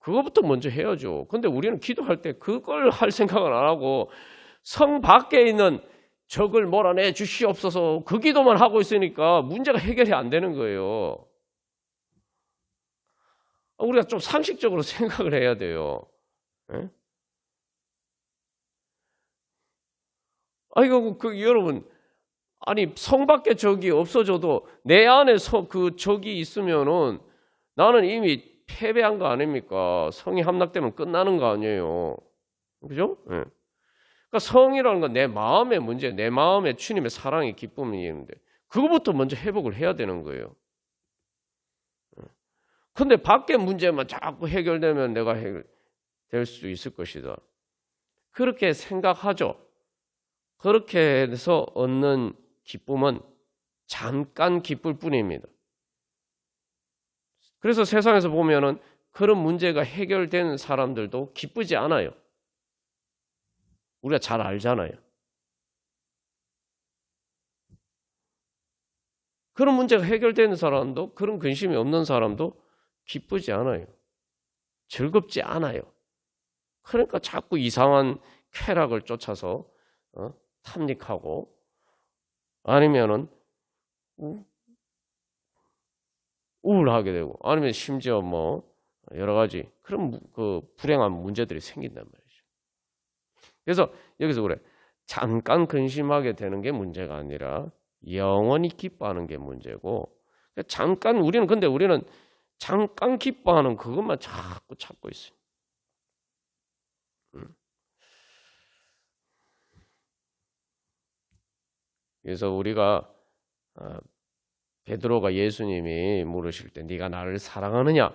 그거부터 먼저 해야죠. 근데 우리는 기도할 때 그걸 할 생각을 안 하고 성 밖에 있는 적을 몰아내 주시옵소서 그 기도만 하고 있으니까 문제가 해결이 안 되는 거예요. 우리가 좀 상식적으로 생각을 해야 돼요. 예? 이거 여러분 아니 성 밖에 적이 없어져도 내 안에 그 적이 있으면은 나는 이미 패배한 거 아닙니까? 성이 함락되면 끝나는 거 아니에요. 그죠? 예. 그러니까 성이라는 건 내 마음의 문제, 내 마음에 주님의 사랑의 기쁨이 있는데 그거부터 먼저 회복을 해야 되는 거예요. 근데 밖의 문제만 자꾸 해결되면 내가 해결될 수 있을 것이다. 그렇게 생각하죠. 그렇게 해서 얻는 기쁨은 잠깐 기쁠 뿐입니다. 그래서 세상에서 보면은 그런 문제가 해결된 사람들도 기쁘지 않아요. 우리가 잘 알잖아요. 그런 문제가 해결되는 사람도 그런 근심이 없는 사람도 기쁘지 않아요. 즐겁지 않아요. 그러니까 자꾸 이상한 쾌락을 쫓아서 탐닉하고 아니면은 우울하게 되고 아니면 심지어 뭐 여러 가지 그런 그 불행한 문제들이 생긴단 말이죠. 그래서 여기서 그래 잠깐 근심하게 되는 게 문제가 아니라 영원히 기뻐하는 게 문제고 잠깐 우리는 잠깐 기뻐하는 그것만 자꾸 찾고 있어요. 그래서 우리가 베드로가 예수님이 물으실 때 네가 나를 사랑하느냐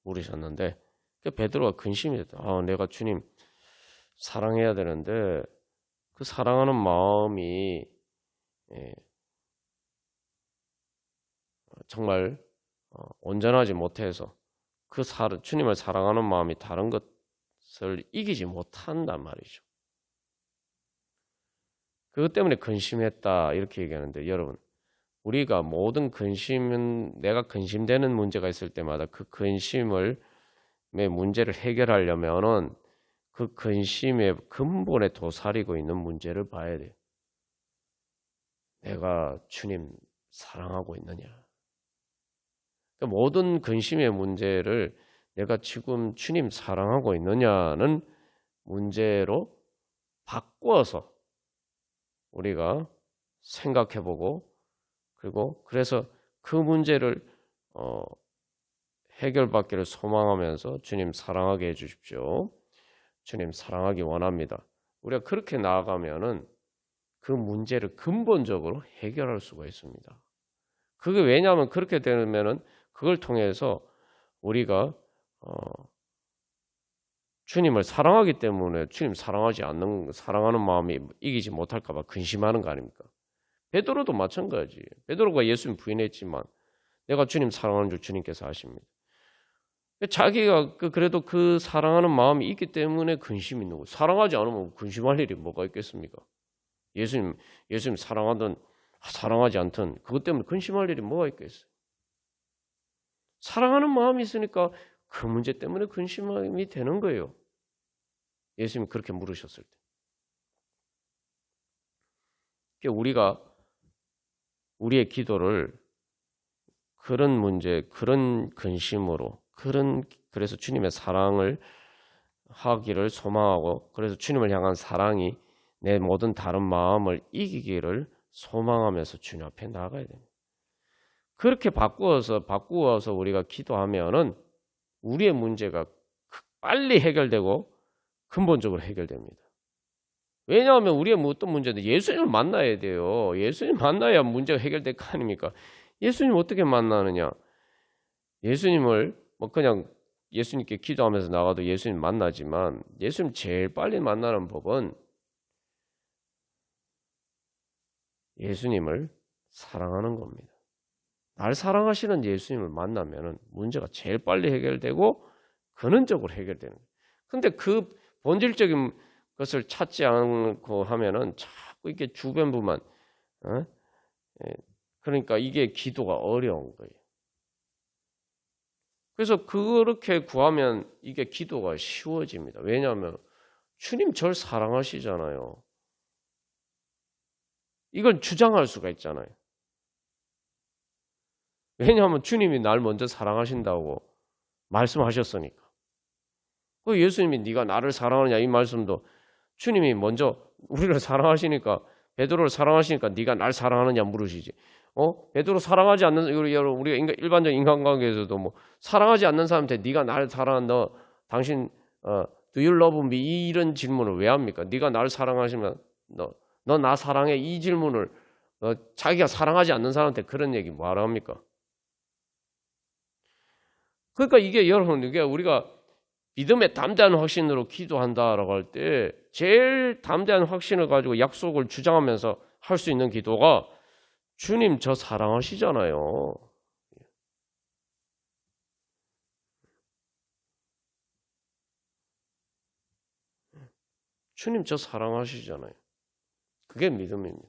물으셨는데 베드로가 근심이 됐다. 내가 주님 사랑해야 되는데 그 사랑하는 마음이 정말 온전하지 못해서 주님을 사랑하는 마음이 다른 것을 이기지 못한단 말이죠. 그것 때문에 근심했다 이렇게 얘기하는데 여러분 우리가 모든 근심은 내가 근심되는 문제가 있을 때마다 그 근심의 문제를 해결하려면은 그 근심의 근본에 도사리고 있는 문제를 봐야 돼요. 내가 주님 사랑하고 있느냐. 그러니까 모든 근심의 문제를 내가 지금 주님 사랑하고 있느냐는 문제로 바꿔서 우리가 생각해보고 그리고 그래서 그 문제를 해결받기를 소망하면서 주님 사랑하게 해주십시오. 주님 사랑하기 원합니다. 우리가 그렇게 나아가면은 그 문제를 근본적으로 해결할 수가 있습니다. 그게 왜냐하면 그렇게 되면은 그걸 통해서 우리가 주님을 사랑하기 때문에 주님 사랑하는 마음이 이기지 못할까 봐 근심하는 거 아닙니까? 베드로도 마찬가지. 베드로가 예수님 부인했지만 내가 주님 사랑하는 줄 주님께서 아십니다. 자기가 그래도 그 사랑하는 마음이 있기 때문에 근심이 있는 거예요. 사랑하지 않으면 근심할 일이 뭐가 있겠습니까? 예수님 사랑하던 사랑하지 않든 그것 때문에 근심할 일이 뭐가 있겠어요. 사랑하는 마음이 있으니까 그 문제 때문에 근심이 되는 거예요. 예수님이 그렇게 물으셨을 때. 우리가 우리의 기도를 그런 문제, 그런 근심으로, 그래서 주님의 사랑을 하기를 소망하고, 그래서 주님을 향한 사랑이 내 모든 다른 마음을 이기기를 소망하면서 주님 앞에 나가야 됩니다. 그렇게 바꾸어서 우리가 기도하면은 우리의 문제가 빨리 해결되고 근본적으로 해결됩니다. 왜냐하면 우리의 어떤 문제인데 예수님을 만나야 돼요. 예수님 만나야 문제가 해결될 거 아닙니까? 예수님 어떻게 만나느냐? 예수님을 그냥 예수님께 기도하면서 나가도 예수님 만나지만 예수님 제일 빨리 만나는 법은 예수님을 사랑하는 겁니다. 날 사랑하시는 예수님을 만나면은 문제가 제일 빨리 해결되고 근원적으로 해결되는 거예요. 근데 그 본질적인 것을 찾지 않고 하면은 자꾸 이게 주변부만, 그러니까 이게 기도가 어려운 거예요. 그래서 그렇게 구하면 이게 기도가 쉬워집니다. 왜냐하면 주님 절 사랑하시잖아요. 이걸 주장할 수가 있잖아요. 왜냐하면 주님이 날 먼저 사랑하신다고 말씀하셨으니까. 그 예수님이 네가 나를 사랑하느냐 이 말씀도 주님이 먼저 우리를 사랑하시니까, 베드로를 사랑하시니까 네가 날 사랑하느냐 물으시지. 베드로 사랑하지 않는, 우리가 일반적인 인간관계에서도 사랑하지 않는 사람한테 네가 나를 사랑한다, 당신 do you love me 이런 질문을 왜 합니까? 네가 나를 사랑하시면 너 나 사랑해 이 질문을 자기가 사랑하지 않는 사람한테 그런 얘기 뭐하러 합니까? 그러니까 이게 여러분, 이게 우리가 믿음의 담대한 확신으로 기도한다라고 할 때 제일 담대한 확신을 가지고 약속을 주장하면서 할 수 있는 기도가 주님 저 사랑하시잖아요. 주님 저 사랑하시잖아요. 그게 믿음입니다.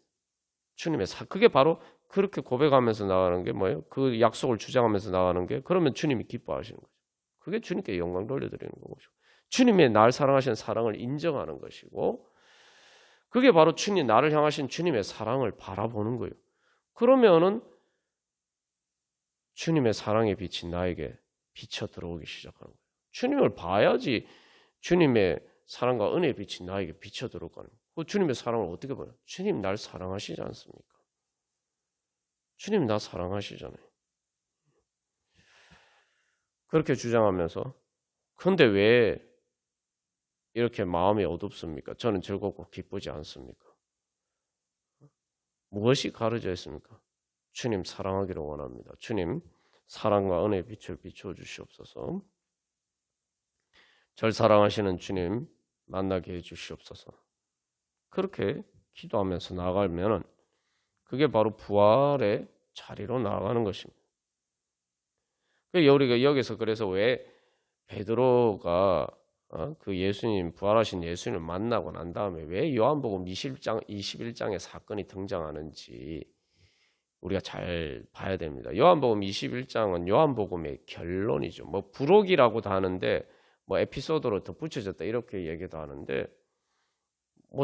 그게 바로 그렇게 고백하면서 나가는 게 뭐예요? 그 약속을 주장하면서 나가는 게, 그러면 주님이 기뻐하시는 거죠. 그게 주님께 영광 돌려드리는 거죠. 주님의 날 사랑하시는 사랑을 인정하는 것이고, 그게 바로 나를 향하신 주님의 사랑을 바라보는 거예요. 그러면은 주님의 사랑의 빛이 나에게 비쳐 들어오기 시작하는 거예요. 주님을 봐야지 주님의 사랑과 은혜의 빛이 나에게 비쳐 들어올 거 아닙니까? 그 주님의 사랑을 어떻게 봐요? 주님 날 사랑하시지 않습니까? 주님 나 사랑하시잖아요. 그렇게 주장하면서, 그런데 왜 이렇게 마음이 어둡습니까? 저는 즐겁고 기쁘지 않습니까? 무엇이 가려져 있습니까? 주님 사랑하기를 원합니다. 주님 사랑과 은혜의 빛을 비추어 주시옵소서. 절 사랑하시는 주님 만나게 해 주시옵소서. 그렇게 기도하면서 나가면은 그게 바로 부활의 자리로 나아가는 것입니다. 우리가 여기서 그래서 왜 베드로가 그 예수님, 부활하신 예수님을 만나고 난 다음에 왜 요한복음 21장의 사건이 등장하는지 우리가 잘 봐야 됩니다. 요한복음 21장은 요한복음의 결론이죠. 부록이라고도 하는데 에피소드로 덧붙여졌다 이렇게 얘기도 하는데,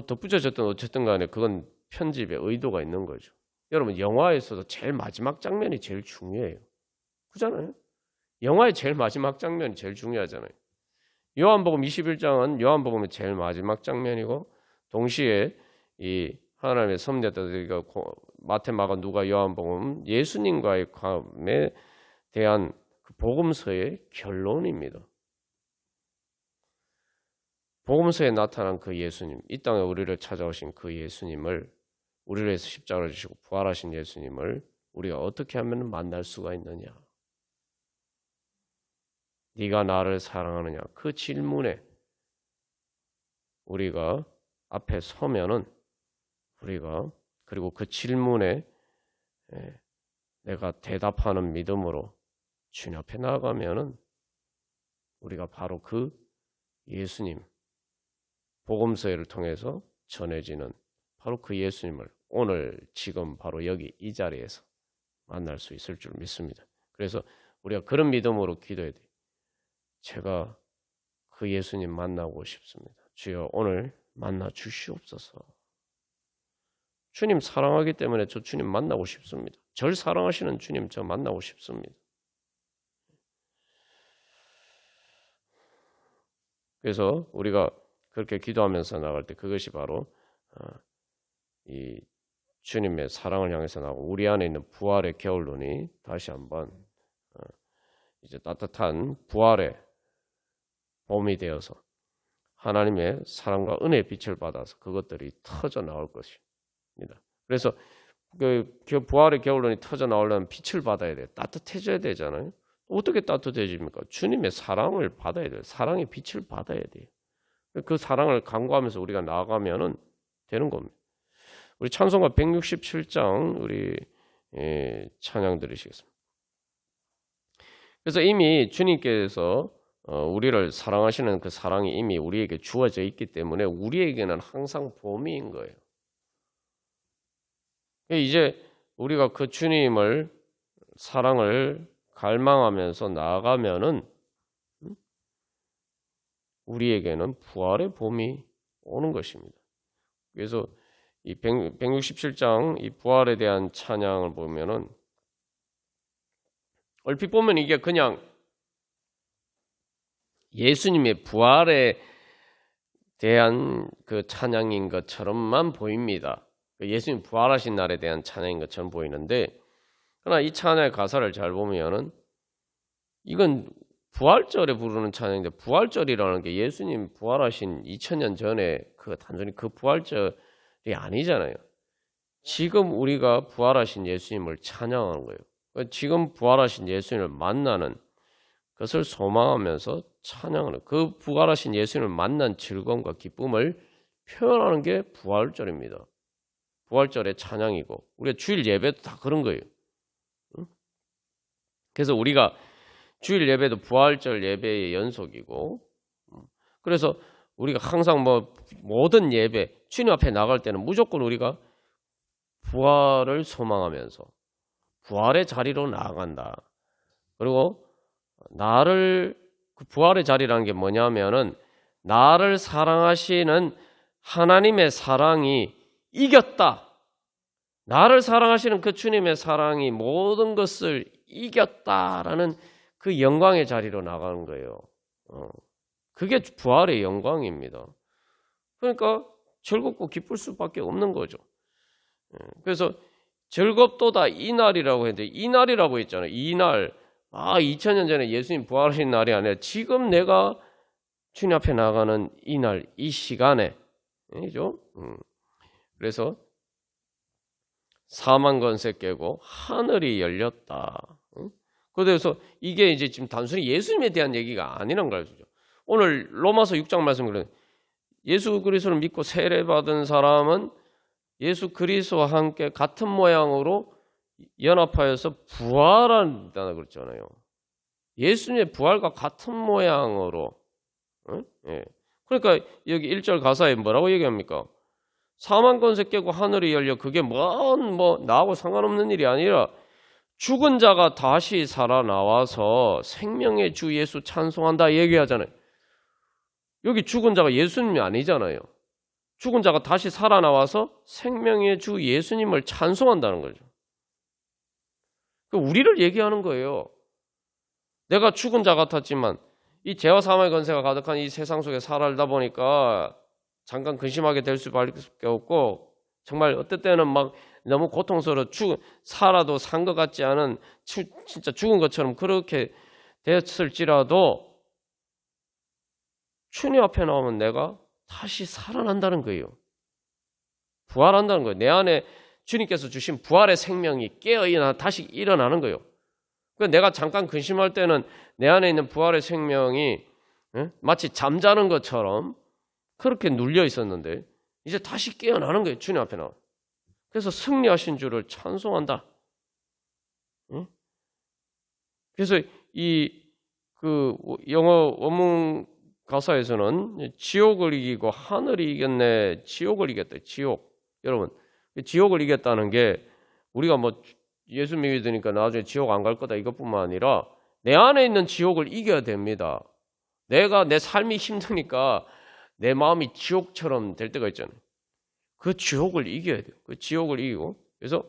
덧붙여졌든 어쨌든 간에 그건 편집에 의도가 있는 거죠. 여러분, 영화에서도 제일 마지막 장면이 제일 중요해요. 그렇잖아요? 영화의 제일 마지막 장면이 제일 중요하잖아요. 요한복음 21장은 요한복음의 제일 마지막 장면이고, 동시에 이 하나님의 섭리자들, 마태, 마가, 누가, 요한복음, 예수님과의 관계에 대한 그 복음서의 결론입니다. 복음서에 나타난 그 예수님, 이 땅에 우리를 찾아오신 그 예수님을, 우리를 위해서 십자가를 지시고 부활하신 예수님을 우리가 어떻게 하면 만날 수가 있느냐? 네가 나를 사랑하느냐? 그 질문에 우리가 앞에 서면은, 우리가 그리고 그 질문에 내가 대답하는 믿음으로 주님 앞에 나아가면은 우리가 바로 그 예수님, 복음서를 통해서 전해지는 바로 그 예수님을 오늘 지금 바로 여기 이 자리에서 만날 수 있을 줄 믿습니다. 그래서 우리가 그런 믿음으로 기도해야 돼요. 제가 그 예수님 만나고 싶습니다. 주여 오늘 만나 주시옵소서. 주님 사랑하기 때문에 저 주님 만나고 싶습니다. 절 사랑하시는 주님 저 만나고 싶습니다. 그래서 우리가 그렇게 기도하면서 나갈 때 그것이 바로 이 주님의 사랑을 향해서 나오고 우리 안에 있는 부활의 겨울론이 다시 한번 이제 따뜻한 부활의 봄이 되어서 하나님의 사랑과 은혜의 빛을 받아서 그것들이 터져 나올 것입니다. 그래서 그 부활의 겨울론이 터져 나오려면 빛을 받아야 돼요. 따뜻해져야 되잖아요. 어떻게 따뜻해집니까? 주님의 사랑을 받아야 돼요. 사랑의 빛을 받아야 돼요. 그 사랑을 간구하면서 우리가 나아가면은 되는 겁니다. 우리 찬송가 167장 우리 찬양 들으시겠습니다. 그래서 이미 주님께서 우리를 사랑하시는 그 사랑이 이미 우리에게 주어져 있기 때문에 우리에게는 항상 봄인 거예요. 이제 우리가 그 주님을 사랑을 갈망하면서 나아가면은 우리에게는 부활의 봄이 오는 것입니다. 그래서 이 167장 이 부활에 대한 찬양을 보면은 얼핏 보면 이게 그냥 예수님의 부활에 대한 그 찬양인 것처럼만 보입니다. 예수님 부활하신 날에 대한 찬양인 것처럼 보이는데, 그러나 이 찬양의 가사를 잘 보면은 이건 부활절에 부르는 찬양인데, 부활절이라는 게 예수님 부활하신 2000년 전에 그 단순히 그 부활절이 아니잖아요. 지금 우리가 부활하신 예수님을 찬양하는 거예요. 지금 부활하신 예수님을 만나는 것을 소망하면서 찬양하는, 그 부활하신 예수님을 만난 즐거움과 기쁨을 표현하는 게 부활절입니다. 부활절의 찬양이고, 우리가 주일 예배도 다 그런 거예요. 그래서 우리가 주일 예배도 부활절 예배의 연속이고, 그래서 우리가 항상 모든 예배, 주님 앞에 나갈 때는 무조건 우리가 부활을 소망하면서 부활의 자리로 나아간다. 그리고 그 부활의 자리라는 게 뭐냐면은 나를 사랑하시는 하나님의 사랑이 이겼다. 나를 사랑하시는 그 주님의 사랑이 모든 것을 이겼다라는 그 영광의 자리로 나가는 거예요. 그게 부활의 영광입니다. 그러니까 즐겁고 기쁠 수밖에 없는 거죠. 그래서 즐겁도다 이 날이라고 했는데, 이 날이라고 했잖아요. 이 날, 2000년 전에 예수님 부활하신 날이 아니라 지금 내가 주님 앞에 나가는 이 날, 이 시간에, 그죠? 그래서 사망 권세 깨고 하늘이 열렸다. 그래서 이게 이제 지금 단순히 예수님에 대한 얘기가 아니란 거죠. 오늘 로마서 6장 말씀을 예수 그리스도를 믿고 세례 받은 사람은 예수 그리스도와 함께 같은 모양으로 연합하여서 부활한다고 그랬잖아요. 예수님의 부활과 같은 모양으로. 그러니까 여기 1절 가사에 뭐라고 얘기합니까? 사망 권세 깨고 하늘이 열려. 그게 나하고 상관없는 일이 아니라 죽은 자가 다시 살아나와서 생명의 주 예수 찬송한다 얘기하잖아요. 여기 죽은 자가 예수님이 아니잖아요. 죽은 자가 다시 살아나와서 생명의 주 예수님을 찬송한다는 거죠. 우리를 얘기하는 거예요. 내가 죽은 자 같았지만 이 죄와 사망의 권세가 가득한 이 세상 속에 살아다 보니까 잠깐 근심하게 될 수밖에 없고, 정말 어떨 때는 너무 고통스러워 살아도 산 것 같지 않은, 진짜 죽은 것처럼 그렇게 됐을지라도 주님 앞에 나오면 내가 다시 살아난다는 거예요. 부활한다는 거예요. 내 안에 주님께서 주신 부활의 생명이 다시 일어나는 거예요. 그러니까 내가 잠깐 근심할 때는 내 안에 있는 부활의 생명이 마치 잠자는 것처럼 그렇게 눌려 있었는데 이제 다시 깨어나는 거예요. 주님 앞에 나와. 그래서 승리하신 주를 찬송한다. 그래서 그 영어 원문 가사에서는 지옥을 이기고 하늘이 이겼네. 지옥을 이겼다. 지옥. 여러분, 지옥을 이겼다는 게 우리가 뭐 예수 믿으니까 나중에 지옥 안 갈 거다 이것뿐만 아니라 내 안에 있는 지옥을 이겨야 됩니다. 내가 내 삶이 힘드니까 내 마음이 지옥처럼 될 때가 있잖아요. 그 지옥을 이겨야 돼요. 그 지옥을 이기고. 그래서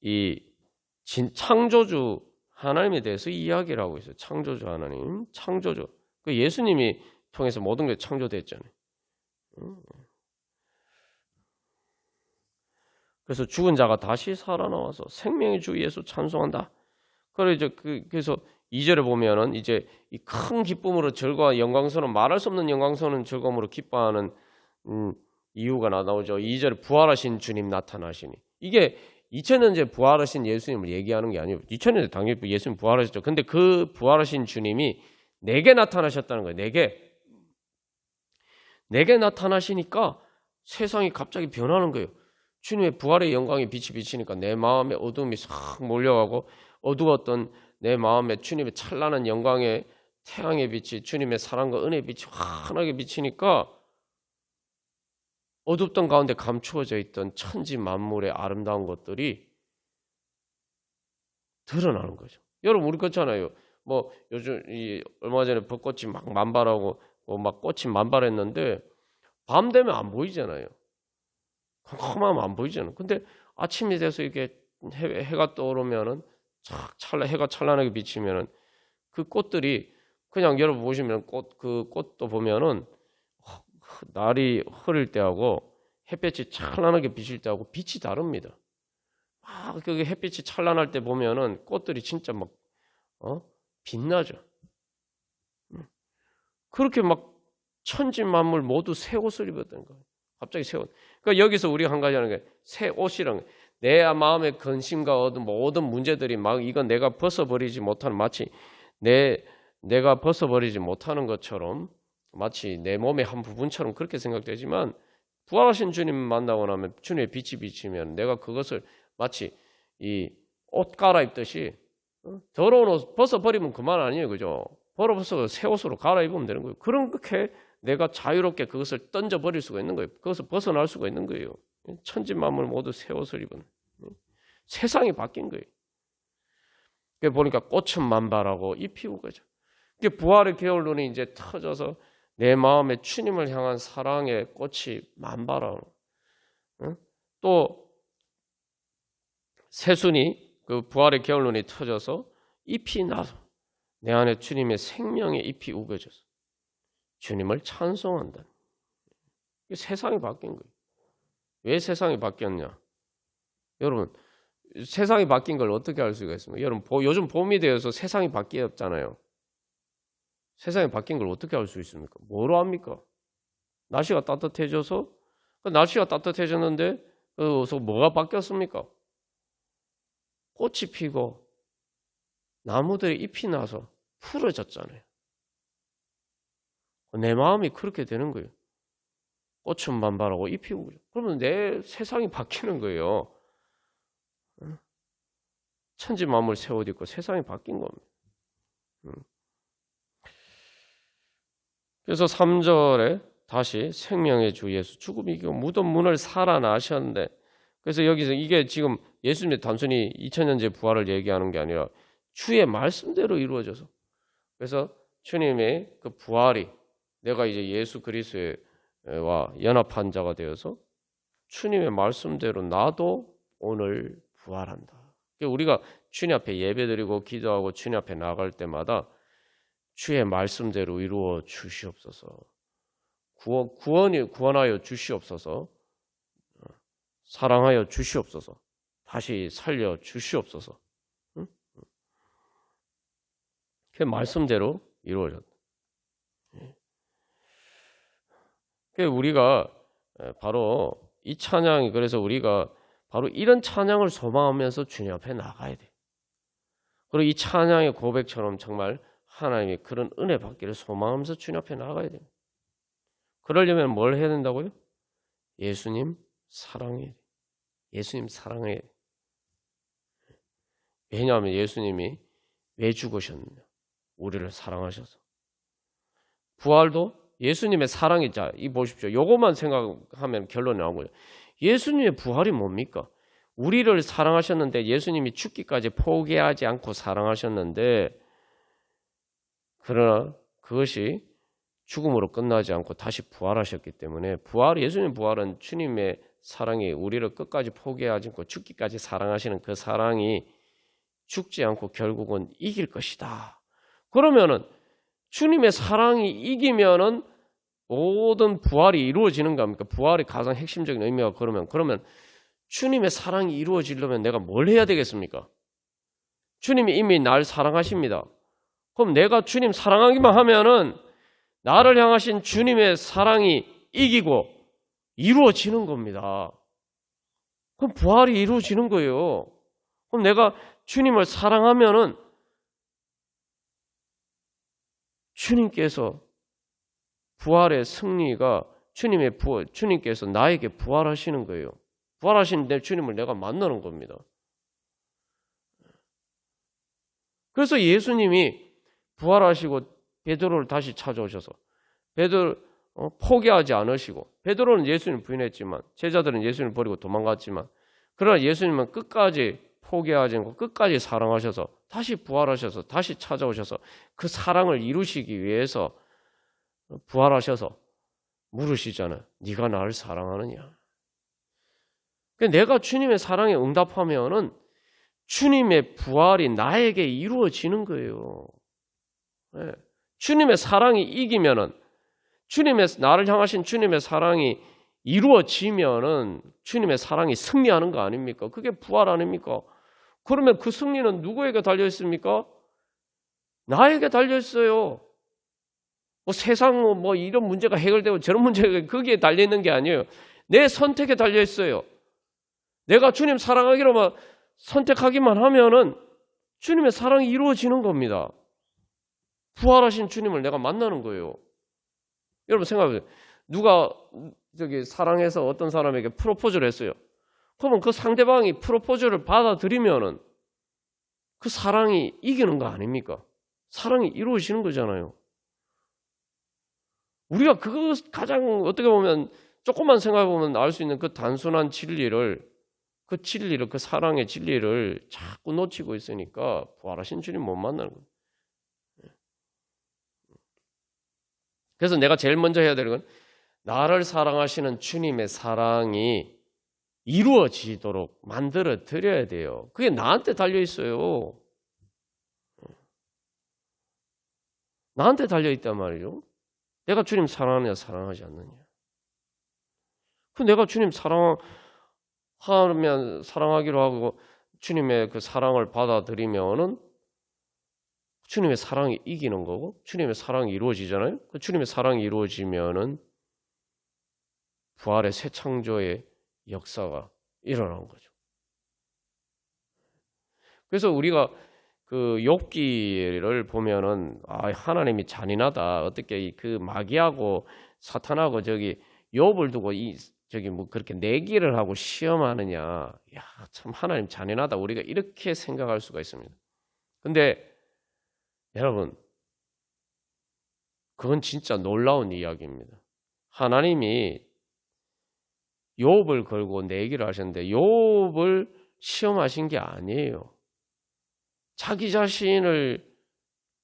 이 창조주 하나님에 대해서 이야기를 하고 있어요. 창조주 하나님, 창조주. 그 예수님이 통해서 모든 게 창조됐잖아요. 그래서 죽은 자가 다시 살아나와서 생명의 주 예수 찬송한다. 그래서 2절에 보면은 이제 이 큰 기쁨으로 즐거워 영광스러운 말할 수 없는 영광스러운 즐거움으로 기뻐하는 이유가 나오죠. 2절에 부활하신 주님 나타나시니. 이게 2000년째 부활하신 예수님을 얘기하는 게 아니에요. 2000년째 당연히 예수님 부활하셨죠. 근데 그 부활하신 주님이 내게 나타나셨다는 거예요. 내게 나타나시니까 세상이 갑자기 변하는 거예요. 주님의 부활의 영광의 빛이 비치니까 내 마음에 어둠이 싹 몰려가고 어두웠던 내 마음에 주님의 찬란한 영광의 태양의 빛이 주님의 사랑과 은혜의 빛이 환하게 비치니까 어둡던 가운데 감추어져 있던 천지 만물의 아름다운 것들이 드러나는 거죠. 여러분 우리 그렇잖아요. 뭐 요즘 얼마 전에 벚꽃이 막 만발하고 막 꽃이 만발했는데 밤 되면 안 보이잖아요. 컴컴하면 안 보이잖아요. 근데 아침이 돼서 이렇게 해가 떠오르면은 해가 찬란하게 비치면은 그 꽃들이 그냥 여러분 보시면 그 꽃도 보면은 날이 흐릴 때하고 햇볕이 찬란하게 비칠 때하고 빛이 다릅니다. 그 햇빛이 찬란할 때 보면은 꽃들이 진짜 막 빛나죠. 그렇게 막 천지 만물 모두 새 옷을 입었던 거예요. 갑자기 새 옷. 그러니까 여기서 우리가 한 가지 하는 게 새 옷이라는 거예요. 내 마음의 근심과 얻은 모든 문제들이 막 이건 내가 벗어버리지 못하는 마치 내가 벗어버리지 못하는 것처럼 마치 내 몸의 한 부분처럼 그렇게 생각되지만 부활하신 주님 만나고 나면 주님의 빛이 비치면 내가 그것을 마치 이 옷 갈아입듯이 더러운 옷 벗어버리면 그만 아니에요. 그죠? 벌어서 새 옷으로 갈아입으면 되는 거예요. 그렇게 내가 자유롭게 그것을 던져버릴 수가 있는 거예요. 그것을 벗어날 수가 있는 거예요. 천지 만물 모두 새 옷을 입은 세상이 바뀐 거예요. 그게 보니까 꽃은 만발하고 잎이 우거져. 그게 부활의 겨울눈이 이제 터져서 내 마음에 주님을 향한 사랑의 꽃이 만발하고 또 새순이 그 부활의 겨울눈이 터져서 잎이 나서 내 안에 주님의 생명의 잎이 우거져서 주님을 찬송한다. 세상이 바뀐 거예요. 왜 세상이 바뀌었냐? 여러분 세상이 바뀐 걸 어떻게 알 수가 있습니까? 여러분 요즘 봄이 되어서 세상이 바뀌었잖아요. 세상이 바뀐 걸 어떻게 알 수 있습니까? 뭐로 합니까? 날씨가 따뜻해져서 날씨가 따뜻해졌는데 그래서 뭐가 바뀌었습니까? 꽃이 피고 나무들이 잎이 나서 푸르졌잖아요. 내 마음이 그렇게 되는 거예요. 꽃은 만발하고 잎이 우거져. 그러면 내 세상이 바뀌는 거예요. 천지 만물 새 옷 입고 세상이 바뀐 겁니다. 그래서 3절에 다시 생명의 주 예수 죽음 이기고 무덤 문을 살아나셨는데 그래서 여기서 이게 지금 예수님의 단순히 2000년째 부활을 얘기하는 게 아니라 주의 말씀대로 이루어져서 그래서 주님의 그 부활이 내가 이제 예수 그리스도와 연합한 자가 되어서 주님의 말씀대로 나도 오늘 부활한다. 우리가 주님 앞에 예배드리고 기도하고 주님 앞에 나갈 때마다 주의 말씀대로 이루어 주시옵소서. 구원하여 주시옵소서. 사랑하여 주시옵소서. 다시 살려 주시옵소서. 그 말씀대로 이루어졌다. 우리가 바로 이 찬양이 그래서 우리가 바로 이런 찬양을 소망하면서 주님 앞에 나가야 돼. 그리고 이 찬양의 고백처럼 정말 하나님의 그런 은혜 받기를 소망하면서 주님 앞에 나가야 돼. 그러려면 뭘 해야 된다고요? 예수님 사랑해야 돼. 예수님 사랑해야 돼. 왜냐하면 예수님이 왜 죽으셨느냐? 우리를 사랑하셔서. 부활도 예수님의 사랑이자 이 보십시오. 요것만 생각하면 결론이 나온 거예요. 예수님의 부활이 뭡니까? 우리를 사랑하셨는데 예수님이 죽기까지 포기하지 않고 사랑하셨는데 그러나 그것이 죽음으로 끝나지 않고 다시 부활하셨기 때문에 예수님의 부활은 주님의 사랑이 우리를 끝까지 포기하지 않고 죽기까지 사랑하시는 그 사랑이 죽지 않고 결국은 이길 것이다. 그러면은 주님의 사랑이 이기면은 모든 부활이 이루어지는 겁니까? 부활의 가장 핵심적인 의미가 그러면 주님의 사랑이 이루어지려면 내가 뭘 해야 되겠습니까? 주님이 이미 날 사랑하십니다. 그럼 내가 주님 사랑하기만 하면은 나를 향하신 주님의 사랑이 이기고 이루어지는 겁니다. 그럼 부활이 이루어지는 거예요. 그럼 내가 주님을 사랑하면은 주님께서 부활의 승리가 주님께서 나에게 부활하시는 거예요. 부활하신 내 주님을 내가 만나는 겁니다. 그래서 예수님이 부활하시고 베드로를 다시 찾아오셔서 베드로 포기하지 않으시고 베드로는 예수님을 부인했지만 제자들은 예수님을 버리고 도망갔지만 그러나 예수님은 끝까지 포기하지 않고 끝까지 사랑하셔서 다시 부활하셔서 다시 찾아오셔서 그 사랑을 이루시기 위해서 부활하셔서 물으시잖아요. 네가 나를 사랑하느냐? 내가 주님의 사랑에 응답하면은 주님의 부활이 나에게 이루어지는 거예요. 네. 주님의 사랑이 이기면은 나를 향하신 주님의 사랑이 이루어지면은 주님의 사랑이 승리하는 거 아닙니까? 그게 부활 아닙니까? 그러면 그 승리는 누구에게 달려 있습니까? 나에게 달려 있어요. 세상 이런 문제가 해결되고 저런 문제가 거기에 달려 있는 게 아니에요. 내 선택에 달려 있어요. 내가 주님 사랑하기로만 선택하기만 하면은 주님의 사랑이 이루어지는 겁니다. 부활하신 주님을 내가 만나는 거예요. 여러분 생각해보세요. 누가 사랑해서 어떤 사람에게 프로포즈를 했어요. 그러면 그 상대방이 프로포즈를 받아들이면은 그 사랑이 이기는 거 아닙니까? 사랑이 이루어지는 거잖아요. 우리가 그거 가장 어떻게 보면 조금만 생각해보면 알 수 있는 그 단순한 진리를 그 사랑의 진리를 자꾸 놓치고 있으니까 부활하신 주님 못 만나는 거예요. 그래서 내가 제일 먼저 해야 되는 건 나를 사랑하시는 주님의 사랑이 이루어지도록 만들어 드려야 돼요. 그게 나한테 달려 있어요. 나한테 달려 있단 말이죠. 내가 주님 사랑하느냐 사랑하지 않느냐. 내가 주님 사랑하기로 하고 주님의 그 사랑을 받아들이면은 주님의 사랑이 이기는 거고 주님의 사랑이 이루어지잖아요. 그 주님의 사랑이 이루어지면은 부활의 새 창조의 역사가 일어나는 거죠. 그래서 우리가 그 욥기를 보면은 하나님이 잔인하다. 어떻게 그 마귀하고 사탄하고 욥을 두고 그렇게 내기를 하고 시험하느냐. 야, 참 하나님 잔인하다. 우리가 이렇게 생각할 수가 있습니다. 근데 여러분, 그건 진짜 놀라운 이야기입니다. 하나님이 욥을 걸고 내기를 하셨는데 욥을 시험하신 게 아니에요. 자기 자신을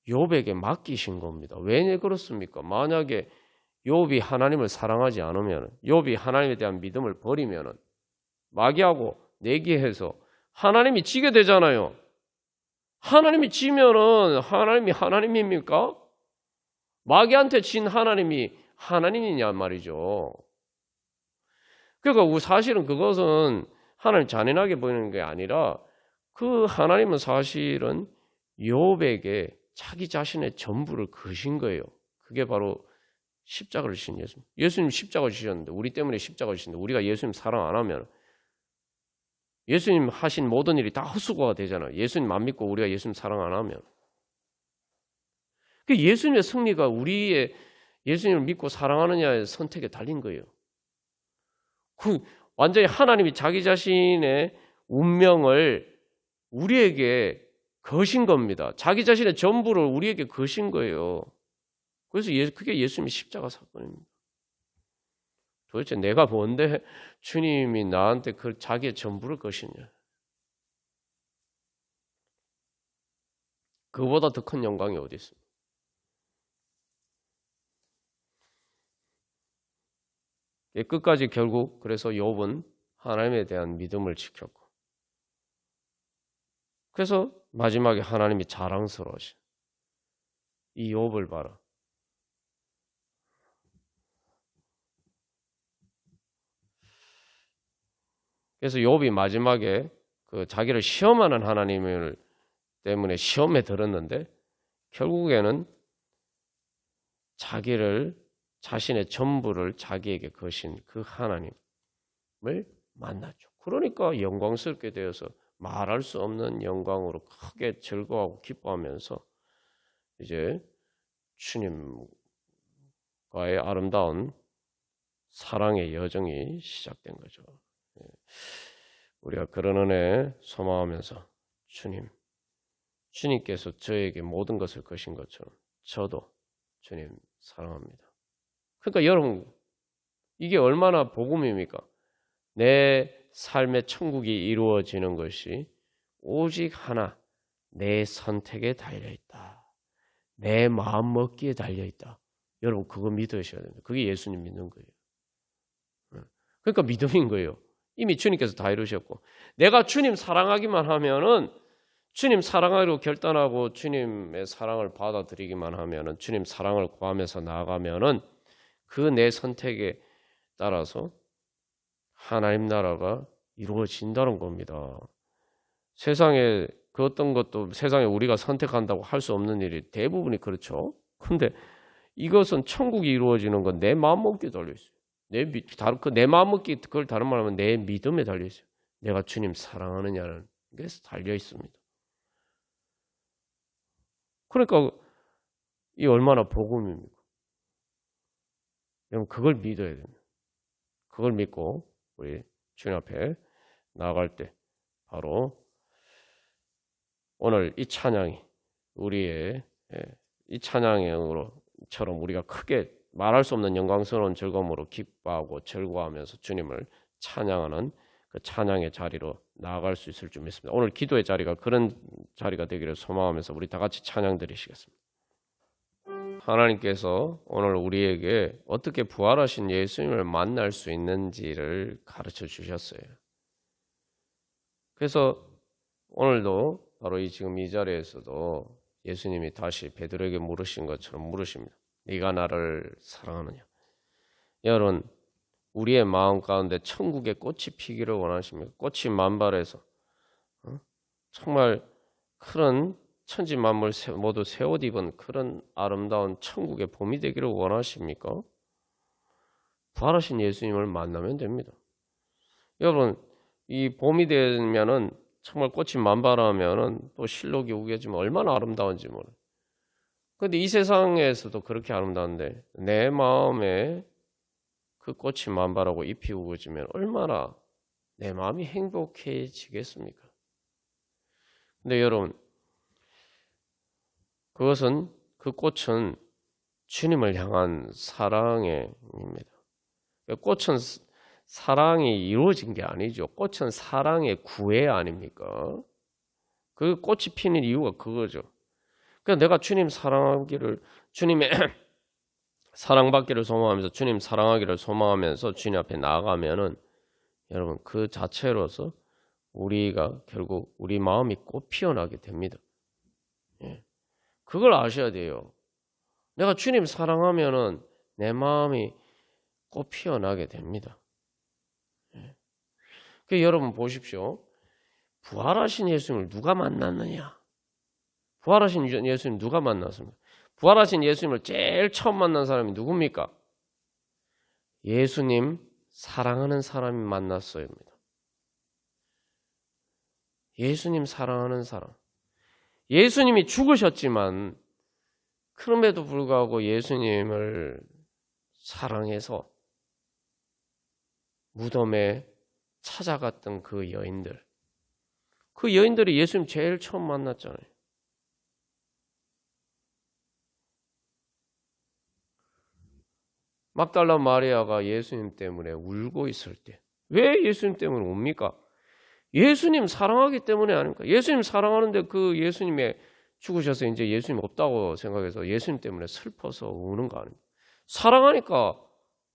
욥에게 맡기신 겁니다. 왜 그렇습니까? 만약에 욥이 하나님을 사랑하지 않으면, 욥이 하나님에 대한 믿음을 버리면 마귀하고 내기해서 하나님이 지게 되잖아요. 하나님이 지면은 하나님이 하나님입니까? 마귀한테 진 하나님이 하나님이냐 말이죠. 그러니까 사실은 그것은 하나님 잔인하게 보이는 게 아니라 그 하나님은 사실은 욥에게 자기 자신의 전부를 거신 거예요. 그게 바로 십자가를 지신 예수님. 예수님 십자가를 지셨는데 우리 때문에 십자가를 지셨는데 우리가 예수님 사랑 안 하면 예수님 하신 모든 일이 다 헛수고가 되잖아요. 예수님 안 믿고 우리가 예수님 사랑 안 하면. 그 예수님의 승리가 우리의 예수님을 믿고 사랑하느냐의 선택에 달린 거예요. 그 완전히 하나님이 자기 자신의 운명을 우리에게 거신 겁니다. 자기 자신의 전부를 우리에게 거신 거예요. 그래서 그게 예수님의 십자가 사건입니다. 도대체 내가 뭔데 주님이 나한테 그 자기의 전부를 거시냐. 그보다 더 큰 영광이 어디 있습니까? 끝까지 결국 그래서 욥은 하나님에 대한 믿음을 지켰고, 그래서 마지막에 하나님이 자랑스러워하시. 이 욥을 봐라. 그래서 욥이 마지막에 그 자기를 시험하는 하나님을 때문에 시험에 들었는데 결국에는 자신의 전부를 자기에게 거신 그 하나님을 만났죠. 그러니까 영광스럽게 되어서 말할 수 없는 영광으로 크게 즐거워하고 기뻐하면서 이제 주님과의 아름다운 사랑의 여정이 시작된 거죠. 우리가 그런 은혜 소망하면서 주님께서 저에게 모든 것을 거신 것처럼 저도 주님 사랑합니다. 그러니까 여러분, 이게 얼마나 복음입니까? 내 삶의 천국이 이루어지는 것이 오직 하나, 내 선택에 달려있다. 내 마음 먹기에 달려있다. 여러분 그거 믿으셔야 됩니다. 그게 예수님 믿는 거예요. 그러니까 믿음인 거예요. 이미 주님께서 다 이루셨고, 내가 주님 사랑하기만 하면은, 주님 사랑하기로 결단하고 주님의 사랑을 받아들이기만 하면은, 주님 사랑을 구하면서 나아가면은 그 내 선택에 따라서 하나님 나라가 이루어진다는 겁니다. 세상에 그 어떤 것도 세상에 우리가 선택한다고 할 수 없는 일이 대부분이 그렇죠. 근데 이것은 천국이 이루어지는 건 내 마음먹기에 달려있어요. 내 마음먹기, 그걸 다른 말로 하면 내 믿음에 달려있어요. 내가 주님 사랑하느냐는 것에 달려있습니다. 그러니까 이 얼마나 복음입니까? 여러분 그걸 믿어야 됩니다. 그걸 믿고 우리 주님 앞에 나아갈 때 바로 오늘 이 찬양이 우리의 이 찬양으로처럼 우리가 크게 말할 수 없는 영광스러운 즐거움으로 기뻐하고 즐거워하면서 주님을 찬양하는 그 찬양의 자리로 나아갈 수 있을 줄 믿습니다. 오늘 기도의 자리가 그런 자리가 되기를 소망하면서 우리 다 같이 찬양 드리시겠습니다. 하나님께서 오늘 우리에게 어떻게 부활하신 예수님을 만날 수 있는지를 가르쳐 주셨어요. 그래서 오늘도 바로 지금 이 자리에서도 예수님이 다시 베드로에게 물으신 것처럼 물으십니다. 네가 나를 사랑하느냐? 여러분, 우리의 마음 가운데 천국의 꽃이 피기를 원하십니까? 꽃이 만발해서 정말 큰 천지 만물 모두 새 옷 입은 그런 아름다운 천국의 봄이 되기를 원하십니까? 부활하신 예수님을 만나면 됩니다. 여러분, 이 봄이 되면은 정말 꽃이 만발하면은 또 실록이 우겨지면 얼마나 아름다운지 모르. 근데 이 세상에서도 그렇게 아름다운데 내 마음에 그 꽃이 만발하고 잎이 우거지면 얼마나 내 마음이 행복해지겠습니까? 근데 여러분, 그 꽃은 주님을 향한 사랑입니다. 꽃은 사랑이 이루어진 게 아니죠. 꽃은 사랑의 구애 아닙니까? 그 꽃이 피는 이유가 그거죠. 그러니까 내가 주님 사랑하기를, 주님의 사랑받기를 소망하면서 주님 사랑하기를 소망하면서 주님 앞에 나아가면은 여러분 그 자체로서 우리가 결국 우리 마음이 꽃 피어나게 됩니다. 예. 그걸 아셔야 돼요. 내가 주님 사랑하면은 내 마음이 꽃 피어나게 됩니다. 예. 그 여러분 보십시오. 부활하신 예수님을 누가 만났느냐? 부활하신 예수님 누가 만났습니까? 부활하신 예수님을 제일 처음 만난 사람이 누굽니까? 예수님 사랑하는 사람이 만났어요입니다. 예수님 사랑하는 사람. 예수님이 죽으셨지만 그럼에도 불구하고 예수님을 사랑해서 무덤에 찾아갔던 그 여인들. 그 여인들이 예수님 제일 처음 만났잖아요. 막달라 마리아가 예수님 때문에 울고 있을 때 왜 예수님 때문에 웁니까? 예수님 사랑하기 때문에 아닙니까? 예수님 사랑하는데 그 예수님의 죽으셔서 이제 예수님 없다고 생각해서 예수님 때문에 슬퍼서 우는 거 아닙니까? 사랑하니까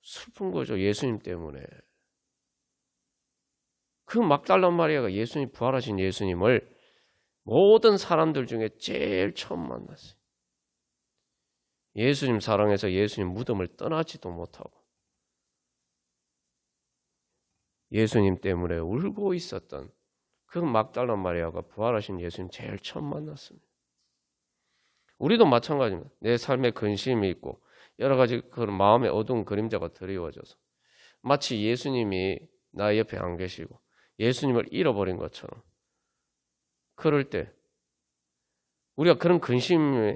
슬픈 거죠. 예수님 때문에. 그 막달라 마리아가 예수님 부활하신 예수님을 모든 사람들 중에 제일 처음 만났어요. 예수님 사랑해서 예수님 무덤을 떠나지도 못하고 예수님 때문에 울고 있었던 그 막달라 마리아가 부활하신 예수님 제일 처음 만났습니다. 우리도 마찬가지입니다. 내 삶에 근심이 있고 여러 가지 그런 마음의 어두운 그림자가 드리워져서 마치 예수님이 나 옆에 안 계시고 예수님을 잃어버린 것처럼 그럴 때 우리가 그런 근심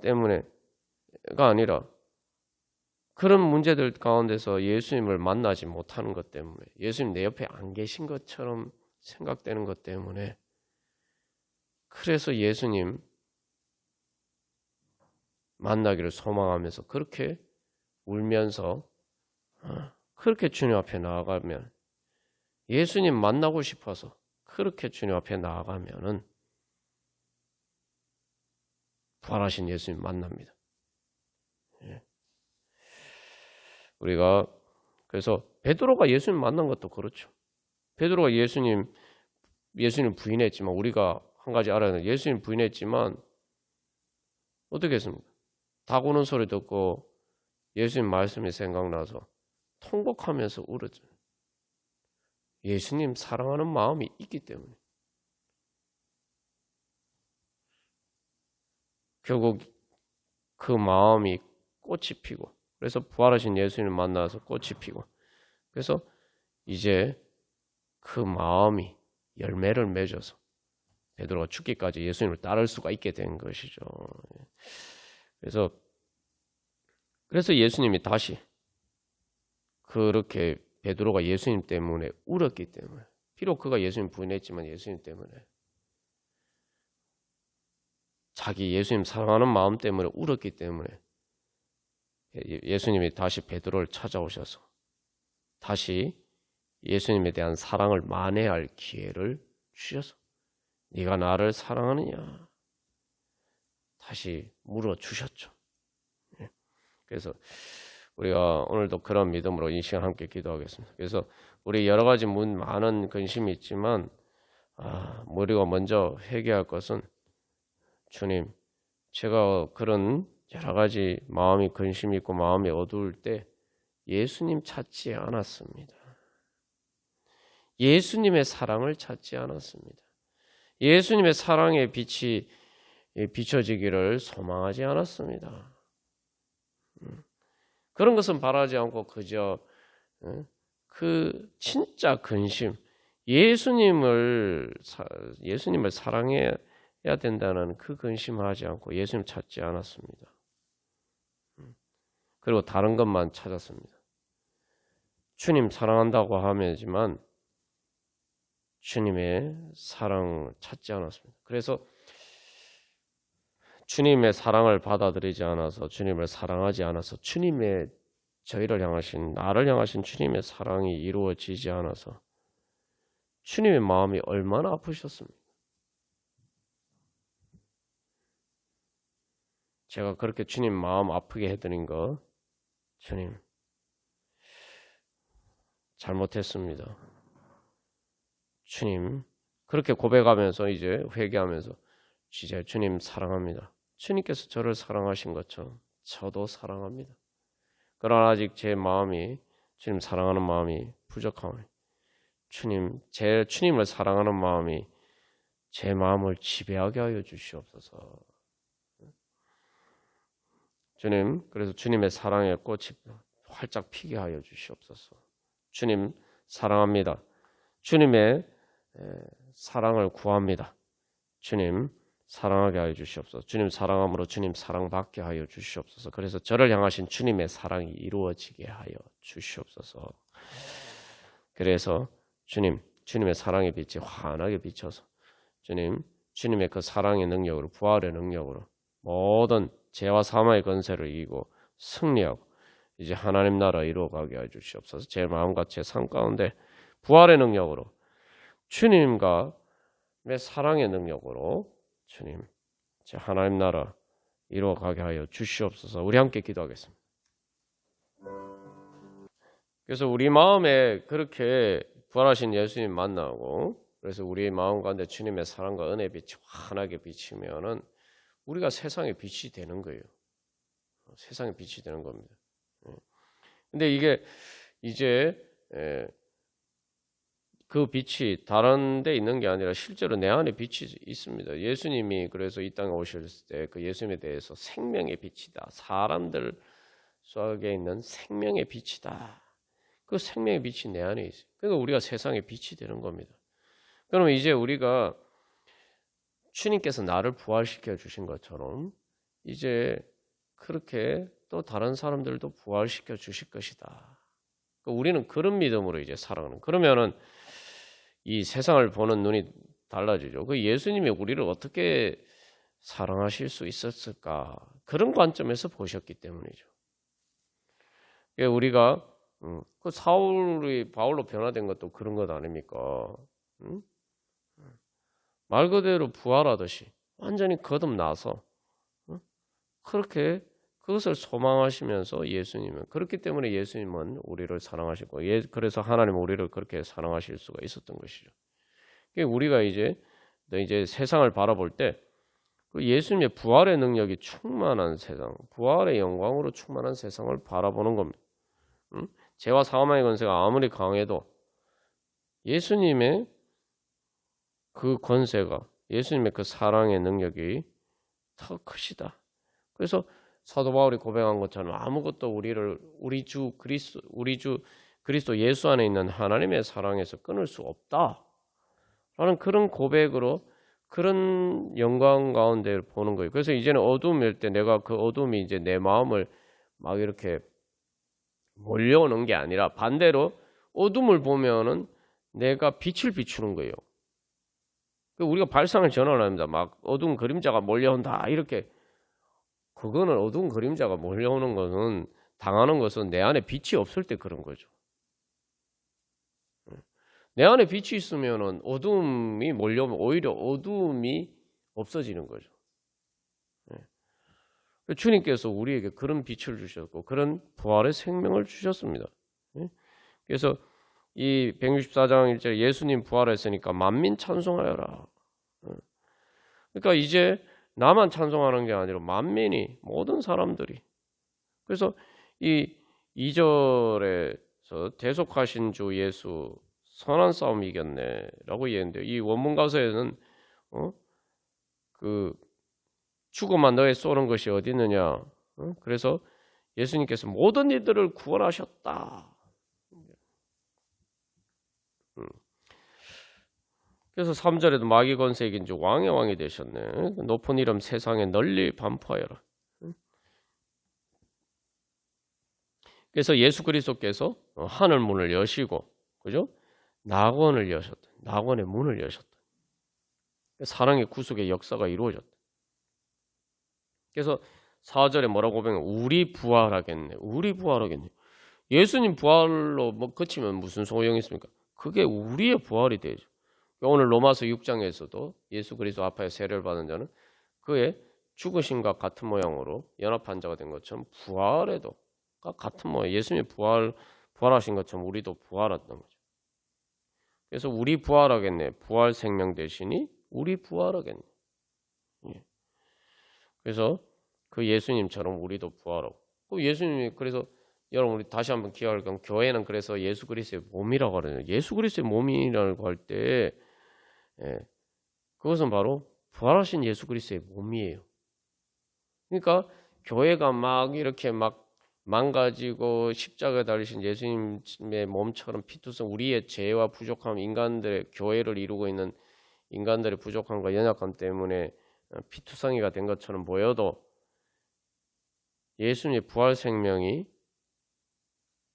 때문에가 아니라 그런 문제들 가운데서 예수님을 만나지 못하는 것 때문에 예수님 내 옆에 안 계신 것처럼 생각되는 것 때문에 그래서 예수님 만나기를 소망하면서 그렇게 울면서 그렇게 주님 앞에 나아가면 예수님 만나고 싶어서 그렇게 주님 앞에 나아가면은 부활하신 예수님 만납니다. 우리가 그래서 베드로가 예수님 만난 것도 그렇죠. 베드로가 예수님 부인했지만 우리가 한 가지 알아야 돼요. 예수님 부인했지만 어떻게 했습니까? 닭 우는 소리 듣고 예수님 말씀이 생각나서 통곡하면서 울었죠. 예수님 사랑하는 마음이 있기 때문에. 결국 그 마음이 꽃이 피고 그래서 부활하신 예수님을 만나서 꽃이 피고 그래서 이제 그 마음이 열매를 맺어서 베드로가 죽기까지 예수님을 따를 수가 있게 된 것이죠. 그래서 예수님이 다시 그렇게 베드로가 예수님 때문에 울었기 때문에 비록 그가 예수님 부인했지만 예수님 때문에 자기 예수님 사랑하는 마음 때문에 울었기 때문에 예수님이 다시 베드로를 찾아오셔서 다시 예수님에 대한 사랑을 만회할 기회를 주셔서 네가 나를 사랑하느냐 다시 물어주셨죠. 그래서 우리가 오늘도 그런 믿음으로 이 시간 함께 기도하겠습니다. 그래서 우리 여러 가지 많은 근심이 있지만 우리가 먼저 회개할 것은 주님 제가 그런 여러 가지 마음이 근심이 있고 마음이 어두울 때 예수님 찾지 않았습니다. 예수님의 사랑을 찾지 않았습니다. 예수님의 사랑의 빛이 비춰지기를 소망하지 않았습니다. 그런 것은 바라지 않고 그저 그 진짜 근심, 예수님을 사랑해야 된다는 그 근심을 하지 않고 예수님 찾지 않았습니다. 그리고 다른 것만 찾았습니다. 주님 사랑한다고 하지만 주님의 사랑을 찾지 않았습니다. 그래서 주님의 사랑을 받아들이지 않아서 주님을 사랑하지 않아서 주님의 나를 향하신 주님의 사랑이 이루어지지 않아서 주님의 마음이 얼마나 아프셨습니까? 제가 그렇게 주님 마음 아프게 해드린 거 주님 잘못했습니다. 주님 그렇게 고백하면서 이제 회개하면서 진짜 주님 사랑합니다. 주님께서 저를 사랑하신 것처럼 저도 사랑합니다. 그러나 아직 제 마음이 주님 사랑하는 마음이 부족하오니 주님을 사랑하는 마음이 제 마음을 지배하게 하여 주시옵소서. 주님, 그래서 주님의 사랑의 꽃이 활짝 피게 하여 주시옵소서. 주님 사랑합니다. 주님의 사랑을 구합니다. 주님 사랑하게 하여 주시옵소서. 주님 사랑함으로 주님 사랑받게 하여 주시옵소서. 그래서 저를 향하신 주님의 사랑이 이루어지게 하여 주시옵소서. 그래서 주님의 사랑의 빛이 환하게 비쳐서 주님의 그 사랑의 능력으로 부활의 능력으로 모든 죄와 사망의 권세를 이기고 승리하고 이제 하나님 나라 이루어가게 해 주시옵소서. 제 마음과 제 삶 가운데 부활의 능력으로 주님과 내 사랑의 능력으로 주님 제 하나님 나라 이루어가게 하여 주시옵소서. 우리 함께 기도하겠습니다. 그래서 우리 마음에 그렇게 부활하신 예수님 만나고 그래서 우리 마음 가운데 주님의 사랑과 은혜의 빛이 환하게 비치면은 우리가 세상의 빛이 되는 거예요. 세상의 빛이 되는 겁니다. 근데 이게 이제 그 빛이 다른 데 있는 게 아니라 실제로 내 안에 빛이 있습니다. 예수님이 그래서 이 땅에 오셨을 때 그 예수님에 대해서 생명의 빛이다. 사람들 속에 있는 생명의 빛이다. 그 생명의 빛이 내 안에 있어요. 그러니까 우리가 세상의 빛이 되는 겁니다. 그러면 이제 우리가 주님께서 나를 부활시켜 주신 것처럼 이제 그렇게 또 다른 사람들도 부활시켜 주실 것이다. 우리는 그런 믿음으로 이제 살아가는. 그러면은 이 세상을 보는 눈이 달라지죠. 그 예수님이 우리를 어떻게 사랑하실 수 있었을까? 그런 관점에서 보셨기 때문이죠. 우리가 그 사울이 바울로 변화된 것도 그런 것 아닙니까? 말 그대로 부활하듯이 완전히 거듭나서 그렇게 그것을 소망하시면서 예수님은 그렇기 때문에 예수님은 우리를 사랑하시고 그래서 하나님은 우리를 그렇게 사랑하실 수가 있었던 것이죠. 우리가 이제 세상을 바라볼 때 예수님의 부활의 능력이 충만한 세상, 부활의 영광으로 충만한 세상을 바라보는 겁니다. 죄와 사망의 권세가 아무리 강해도 예수님의 그 권세가 예수님의 그 사랑의 능력이 더 크시다. 그래서 사도 바울이 고백한 것처럼 아무것도 우리 주 그리스도 예수 안에 있는 하나님의 사랑에서 끊을 수 없다라는 그런 고백으로 그런 영광 가운데 보는 거예요. 그래서 이제는 어둠일 때 내가 그 어둠이 이제 내 마음을 막 이렇게 몰려오는 게 아니라 반대로 어둠을 보면은 내가 빛을 비추는 거예요. 우리가 발상을 전환합니다. 막 어두운 그림자가 몰려온다 이렇게. 그거는 어두운 그림자가 몰려오는 것은 당하는 것은 내 안에 빛이 없을 때 그런 거죠. 내 안에 빛이 있으면은 어둠이 몰려오면 오히려 어둠이 없어지는 거죠. 주님께서 우리에게 그런 빛을 주셨고 그런 부활의 생명을 주셨습니다. 그래서 이 164장 1절 예수님 부활했으니까 만민 찬송하여라. 그러니까 이제 나만 찬송하는 게 아니라 만민이 모든 사람들이. 그래서 이 2절에서 대속하신 주 예수 선한 싸움 이겼네라고 얘기했는데 이 원문 가서에는 그 죽음만 너에 쏘는 것이 어디 있느냐. 그래서 예수님께서 모든 이들을 구원하셨다. 그래서 3절에도 마귀 권세 이긴 주 왕의 왕이 되셨네. 높은 이름 세상에 널리 반포하여라. 그래서 예수 그리스도께서 하늘 문을 여시고, 그죠? 낙원을 여셨다. 낙원의 문을 여셨다. 사랑의 구속의 역사가 이루어졌다. 그래서 4절에 뭐라고 보면 우리 부활하겠네. 우리 부활하겠네. 예수님 부활로 뭐 그치면 무슨 소용이 있습니까? 그게 우리의 부활이 되죠. 오늘 로마서 6장에서도 예수 그리스도 앞에 세례를 받은 자는 그의 죽으심과 같은 모양으로 연합한 자가 된 것처럼 부활에도 같은 모양, 예수님이 부활하신 것처럼 우리도 부활했던 거죠. 그래서 우리 부활하겠네. 부활 생명 되시니 우리 부활하겠네. 그래서 그 예수님처럼 우리도 부활하고. 예수님이 그래서 여러분 우리 다시 한번 기억할 건 교회는 그래서 예수 그리스도의 몸이라고 하거든요. 예수 그리스도의 몸이라고 할 때 그것은 바로 부활하신 예수 그리스도의 몸이에요. 그러니까 교회가 막 이렇게 막 망가지고 십자가에 달리신 예수님의 몸처럼 피투성 우리의 죄와 부족함 인간들의 교회를 이루고 있는 인간들의 부족함과 연약함 때문에 피투성이가 된 것처럼 보여도 예수님의 부활 생명이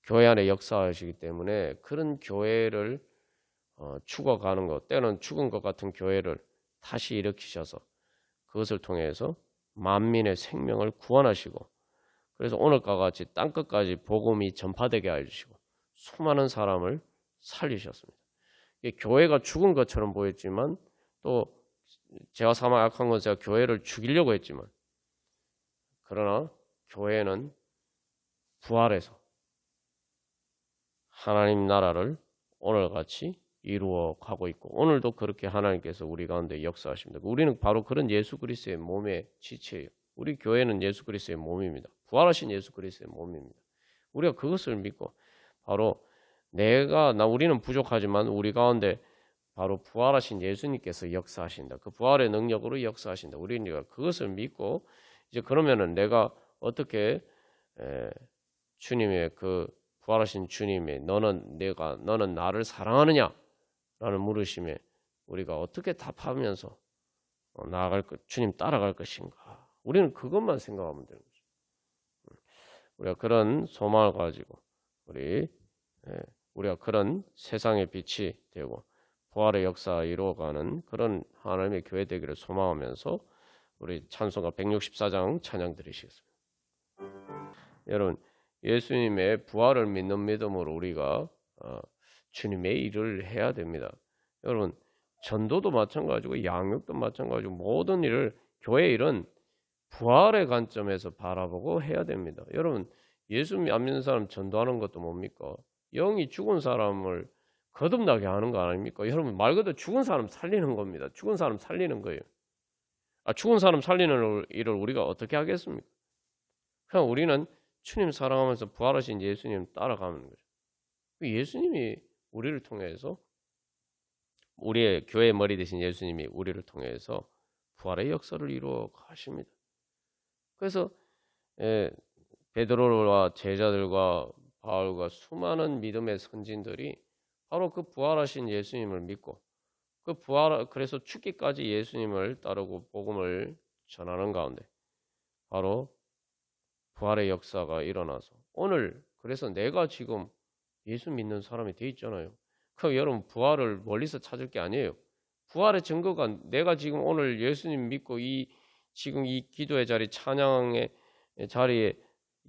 교회 안에 역사하시기 때문에 그런 교회를 죽어가는 것, 때로는 죽은 것 같은 교회를 다시 일으키셔서 그것을 통해서 만민의 생명을 구원하시고 그래서 오늘과 같이 땅끝까지 복음이 전파되게 해주시고 수많은 사람을 살리셨습니다. 교회가 죽은 것처럼 보였지만 또 제가 사망 악한 건 제가 교회를 죽이려고 했지만 그러나 교회는 부활해서 하나님 나라를 오늘같이 이루어 가고 있고 오늘도 그렇게 하나님께서 우리 가운데 역사하십니다. 우리는 바로 그런 예수 그리스도의 몸의 지체예요. 우리 교회는 예수 그리스도의 몸입니다. 부활하신 예수 그리스도의 몸입니다. 우리가 그것을 믿고 바로 우리는 부족하지만 우리 가운데 바로 부활하신 예수님께서 역사하신다. 그 부활의 능력으로 역사하신다. 우리는 그것을 믿고 이제 그러면은 내가 어떻게 주님의 그 부활하신 주님의 너는 나를 사랑하느냐? 라는 물으심에 우리가 어떻게 답하면서 주님 따라갈 것인가? 우리는 그것만 생각하면 되는 거죠. 우리가 그런 소망을 가지고 우리가 그런 세상의 빛이 되고 부활의 역사 이루어가는 그런 하나님의 교회 되기를 소망하면서 우리 찬송가 164장 찬양 드리시겠습니다. 여러분 예수님의 부활을 믿는 믿음으로 우리가 주님의 일을 해야 됩니다. 여러분 전도도 마찬가지고 양육도 마찬가지고 모든 일을 교회 일은 부활의 관점에서 바라보고 해야 됩니다. 여러분 예수 안 믿는 사람 전도하는 것도 뭡니까? 영이 죽은 사람을 거듭나게 하는 거 아닙니까? 여러분 말 그대로 죽은 사람 살리는 겁니다. 죽은 사람 살리는 거예요. 죽은 사람 살리는 일을 우리가 어떻게 하겠습니까? 그냥 우리는 주님 사랑하면서 부활하신 예수님 따라가는 거죠. 예수님이 우리를 통해서 우리의 교회의 머리 되신 예수님이 우리를 통해서 부활의 역사를 이루어 가십니다. 그래서 베드로와 제자들과 바울과 수많은 믿음의 선진들이 바로 그 부활하신 예수님을 믿고 그래서 죽기까지 예수님을 따르고 복음을 전하는 가운데 바로 부활의 역사가 일어나서 오늘 그래서 내가 지금 예수 믿는 사람이 돼 있잖아요. 그럼 여러분 부활을 멀리서 찾을 게 아니에요. 부활의 증거가 내가 지금 오늘 예수님 믿고 지금 이 기도의 자리 찬양의 자리에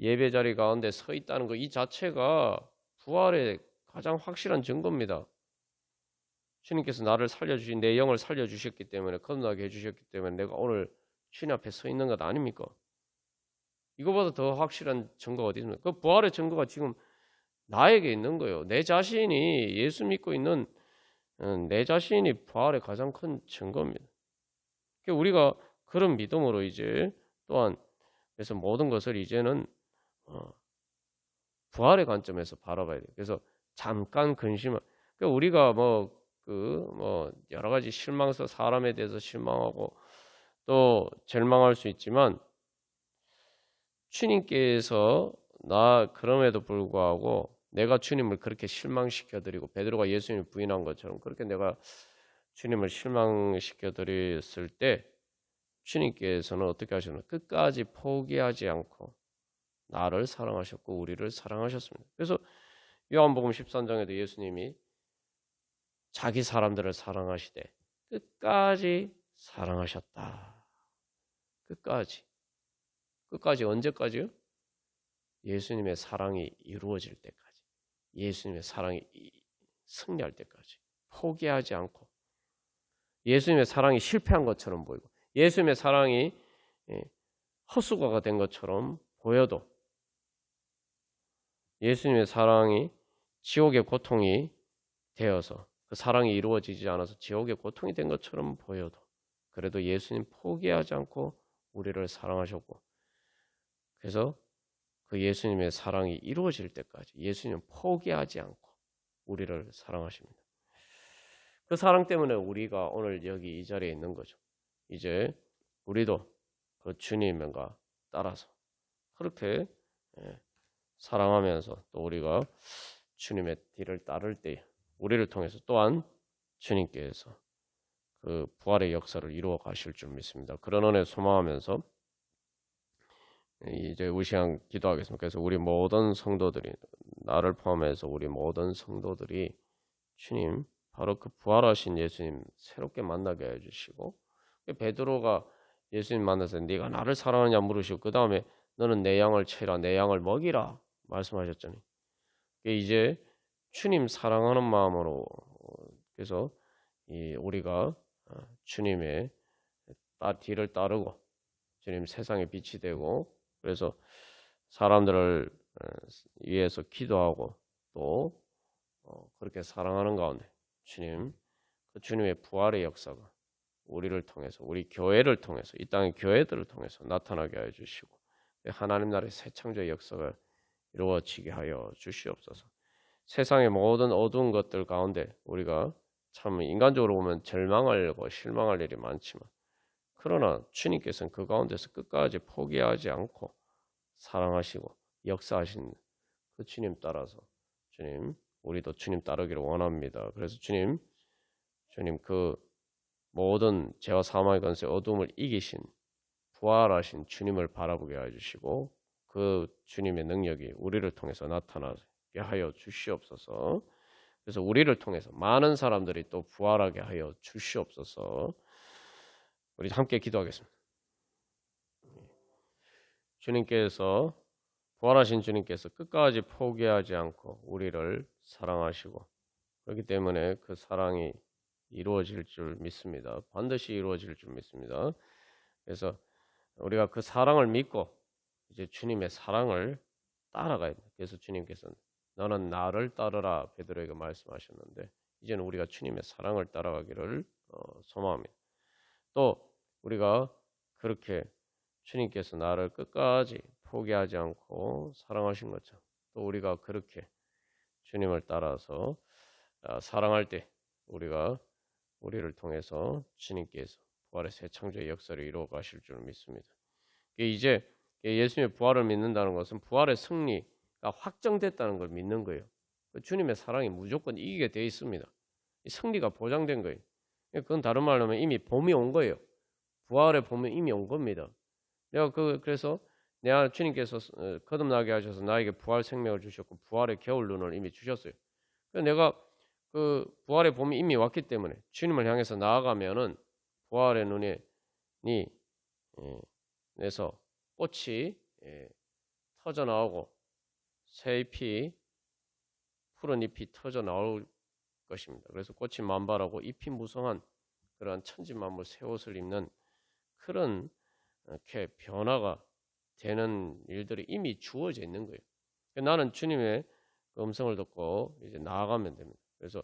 예배 자리 가운데 서 있다는 거 이 자체가 부활의 가장 확실한 증거입니다. 주님께서 나를 살려주신 내 영을 살려주셨기 때문에 거듭나게 해주셨기 때문에 내가 오늘 주님 앞에 서 있는 것 아닙니까? 이거보다 더 확실한 증거가 어디 있습니까? 그 부활의 증거가 지금 나에게 있는 거예요. 내 자신이 예수 믿고 있는 내 자신이 부활의 가장 큰 증거입니다. 우리가 그런 믿음으로 이제 또한 그래서 모든 것을 이제는 부활의 관점에서 바라봐야 돼요. 그래서 잠깐 우리가 여러 가지 실망서 사람에 대해서 실망하고 또 절망할 수 있지만 주님께서 그럼에도 불구하고 내가 주님을 그렇게 실망시켜드리고 베드로가 예수님을 부인한 것처럼 그렇게 내가 주님을 실망시켜드렸을 때 주님께서는 어떻게 하셨나? 끝까지 포기하지 않고 나를 사랑하셨고 우리를 사랑하셨습니다. 그래서 요한복음 13장에도 예수님이 자기 사람들을 사랑하시되 끝까지 사랑하셨다. 끝까지 언제까지요? 예수님의 사랑이 이루어질 때까지. 예수님의 사랑이 승리할 때까지. 포기하지 않고 예수님의 사랑이 실패한 것처럼 보이고 예수님의 사랑이 헛수고가 된 것처럼 보여도 예수님의 사랑이 지옥의 고통이 되어서 그 사랑이 이루어지지 않아서 지옥의 고통이 된 것처럼 보여도 그래도 예수님 포기하지 않고 우리를 사랑하셨고 그래서 그 예수님의 사랑이 이루어질 때까지 예수님은 포기하지 않고 우리를 사랑하십니다. 그 사랑 때문에 우리가 오늘 여기 이 자리에 있는 거죠. 이제 우리도 그 주님과 따라서 그렇게 사랑하면서 또 우리가 주님의 뒤를 따를 때 우리를 통해서 또한 주님께서 그 부활의 역사를 이루어 가실 줄 믿습니다. 그런 은혜 소망하면서 이제 우리 시간 기도하겠습니다. 그래서 우리 모든 성도들이 나를 포함해서 우리 모든 성도들이 주님 바로 그 부활하신 예수님 새롭게 만나게 해주시고 베드로가 예수님 만나서 네가 나를 사랑하냐 물으시고 그 다음에 너는 내 양을 치라, 내 양을 먹이라 말씀하셨잖아요. 이제 주님 사랑하는 마음으로 그래서 우리가 주님의 뒤를 따르고 주님 세상의 빛이 되고 그래서 사람들을 위해서 기도하고 또 그렇게 사랑하는 가운데 그 주님의 부활의 역사가 우리를 통해서 우리 교회를 통해서 이 땅의 교회들을 통해서 나타나게 하여 주시고 하나님 나라의 새 창조의 역사가 이루어지게 하여 주시옵소서. 세상의 모든 어두운 것들 가운데 우리가 참 인간적으로 보면 절망하고 실망할 일이 많지만 그러나 주님께서는 그 가운데서 끝까지 포기하지 않고 사랑하시고 역사하신 그 주님 따라서 주님 우리도 주님 따르기를 원합니다. 그래서 주님 그 모든 죄와 사망의 권세 어둠을 이기신 부활하신 주님을 바라보게 해주시고 그 주님의 능력이 우리를 통해서 나타나게 하여 주시옵소서. 그래서 우리를 통해서 많은 사람들이 또 부활하게 하여 주시옵소서. 우리 함께 기도하겠습니다. 주님께서 부활하신 주님께서 끝까지 포기하지 않고 우리를 사랑하시고 그렇기 때문에 그 사랑이 이루어질 줄 믿습니다. 반드시 이루어질 줄 믿습니다. 그래서 우리가 그 사랑을 믿고 이제 주님의 사랑을 따라가야 돼요. 그래서 주님께서는 너는 나를 따르라 베드로에게 말씀하셨는데 이제는 우리가 주님의 사랑을 따라가기를 소망합니다. 또 우리가 그렇게 주님께서 나를 끝까지 포기하지 않고 사랑하신 것처럼 또 우리가 그렇게 주님을 따라서 사랑할 때 우리를 통해서 주님께서 부활의 새 창조의 역사를 이루어 가실 줄 믿습니다. 이제 예수님의 부활을 믿는다는 것은 부활의 승리가 확정됐다는 걸 믿는 거예요. 주님의 사랑이 무조건 이기게 되어 있습니다. 승리가 보장된 거예요. 그건 다른 말로 하면 이미 봄이 온 거예요. 부활의 봄이 이미 온 겁니다. 그래서 주님께서 거듭나게 하셔서 나에게 부활 생명을 주셨고 부활의 겨울 눈을 이미 주셨어요. 내가 그 부활의 봄이 이미 왔기 때문에 주님을 향해서 나아가면은 부활의 눈이 내서 꽃이 터져 나오고 새 잎이 푸른 잎이 터져 나올 것입니다. 그래서 꽃이 만발하고 잎이 무성한 그러한 천지만물 새 옷을 입는 그런 이렇게 변화가 되는 일들이 이미 주어져 있는 거예요. 나는 주님의 음성을 듣고 이제 나아가면 됩니다. 그래서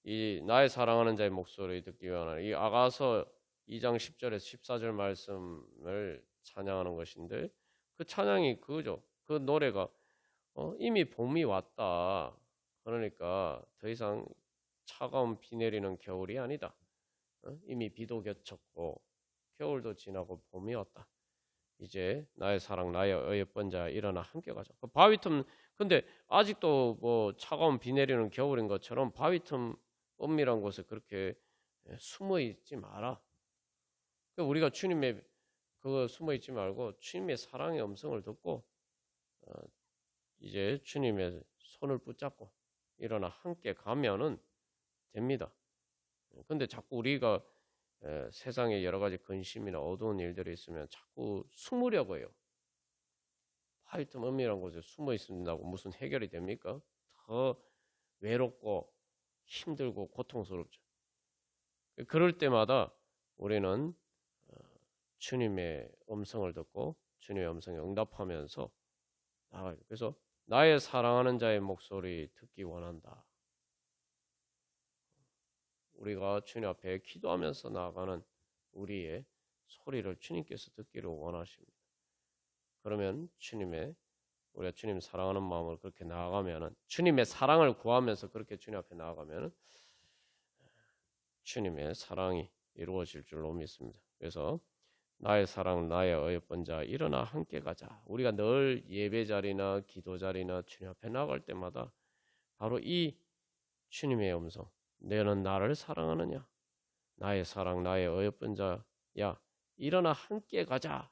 이 나의 사랑하는 자의 목소리 듣기 위한 이 아가서 2장 10절에서 14절 말씀을 찬양하는 것인데 그 찬양이 그거죠. 그 노래가 이미 봄이 왔다. 그러니까 더 이상 차가운 비 내리는 겨울이 아니다. 이미 비도 겹쳤고 겨울도 지나고 봄이 왔다. 이제 나의 사랑 나의 어여쁜 자 일어나 함께 가자. 그 바위 틈 근데 아직도 뭐 차가운 비 내리는 겨울인 것처럼 바위 틈 은밀한 곳에 그렇게 숨어 있지 마라. 우리가 주님의 그거 숨어 있지 말고 주님의 사랑의 음성을 듣고 이제 주님의 손을 붙잡고 일어나 함께 가면은 됩니다. 근데 자꾸 우리가 세상에 여러 가지 근심이나 어두운 일들이 있으면 자꾸 숨으려고 해요. 바위 틈 은밀한 곳에 숨어 있는다고 무슨 해결이 됩니까? 더 외롭고 힘들고 고통스럽죠. 그럴 때마다 우리는 주님의 음성을 듣고 주님의 음성에 응답하면서 나가요. 그래서 나의 사랑하는 자의 목소리 듣기 원한다. 우리가 주님 앞에 기도하면서 나아가는 우리의 소리를 주님께서 듣기를 원하십니다. 그러면 우리가 주님 사랑하는 마음으로 그렇게 나아가면은 주님의 사랑을 구하면서 그렇게 주님 앞에 나아가면은 주님의 사랑이 이루어질 줄로 믿습니다. 그래서 나의 사랑 나의 어여쁜 자 일어나 함께 가자. 우리가 늘 예배 자리나 기도 자리나 주님 앞에 나아갈 때마다 바로 이 주님의 음성 너는 나를 사랑하느냐? 나의 사랑 나의 어여쁜 자야 일어나 함께 가자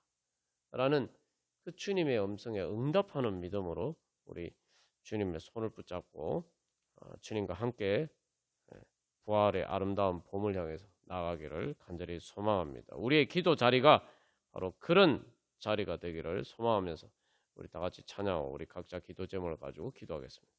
라는 그 주님의 음성에 응답하는 믿음으로 우리 주님의 손을 붙잡고 주님과 함께 부활의 아름다운 봄을 향해서 나가기를 간절히 소망합니다. 우리의 기도 자리가 바로 그런 자리가 되기를 소망하면서 우리 다 같이 찬양하고 우리 각자 기도 제목을 가지고 기도하겠습니다.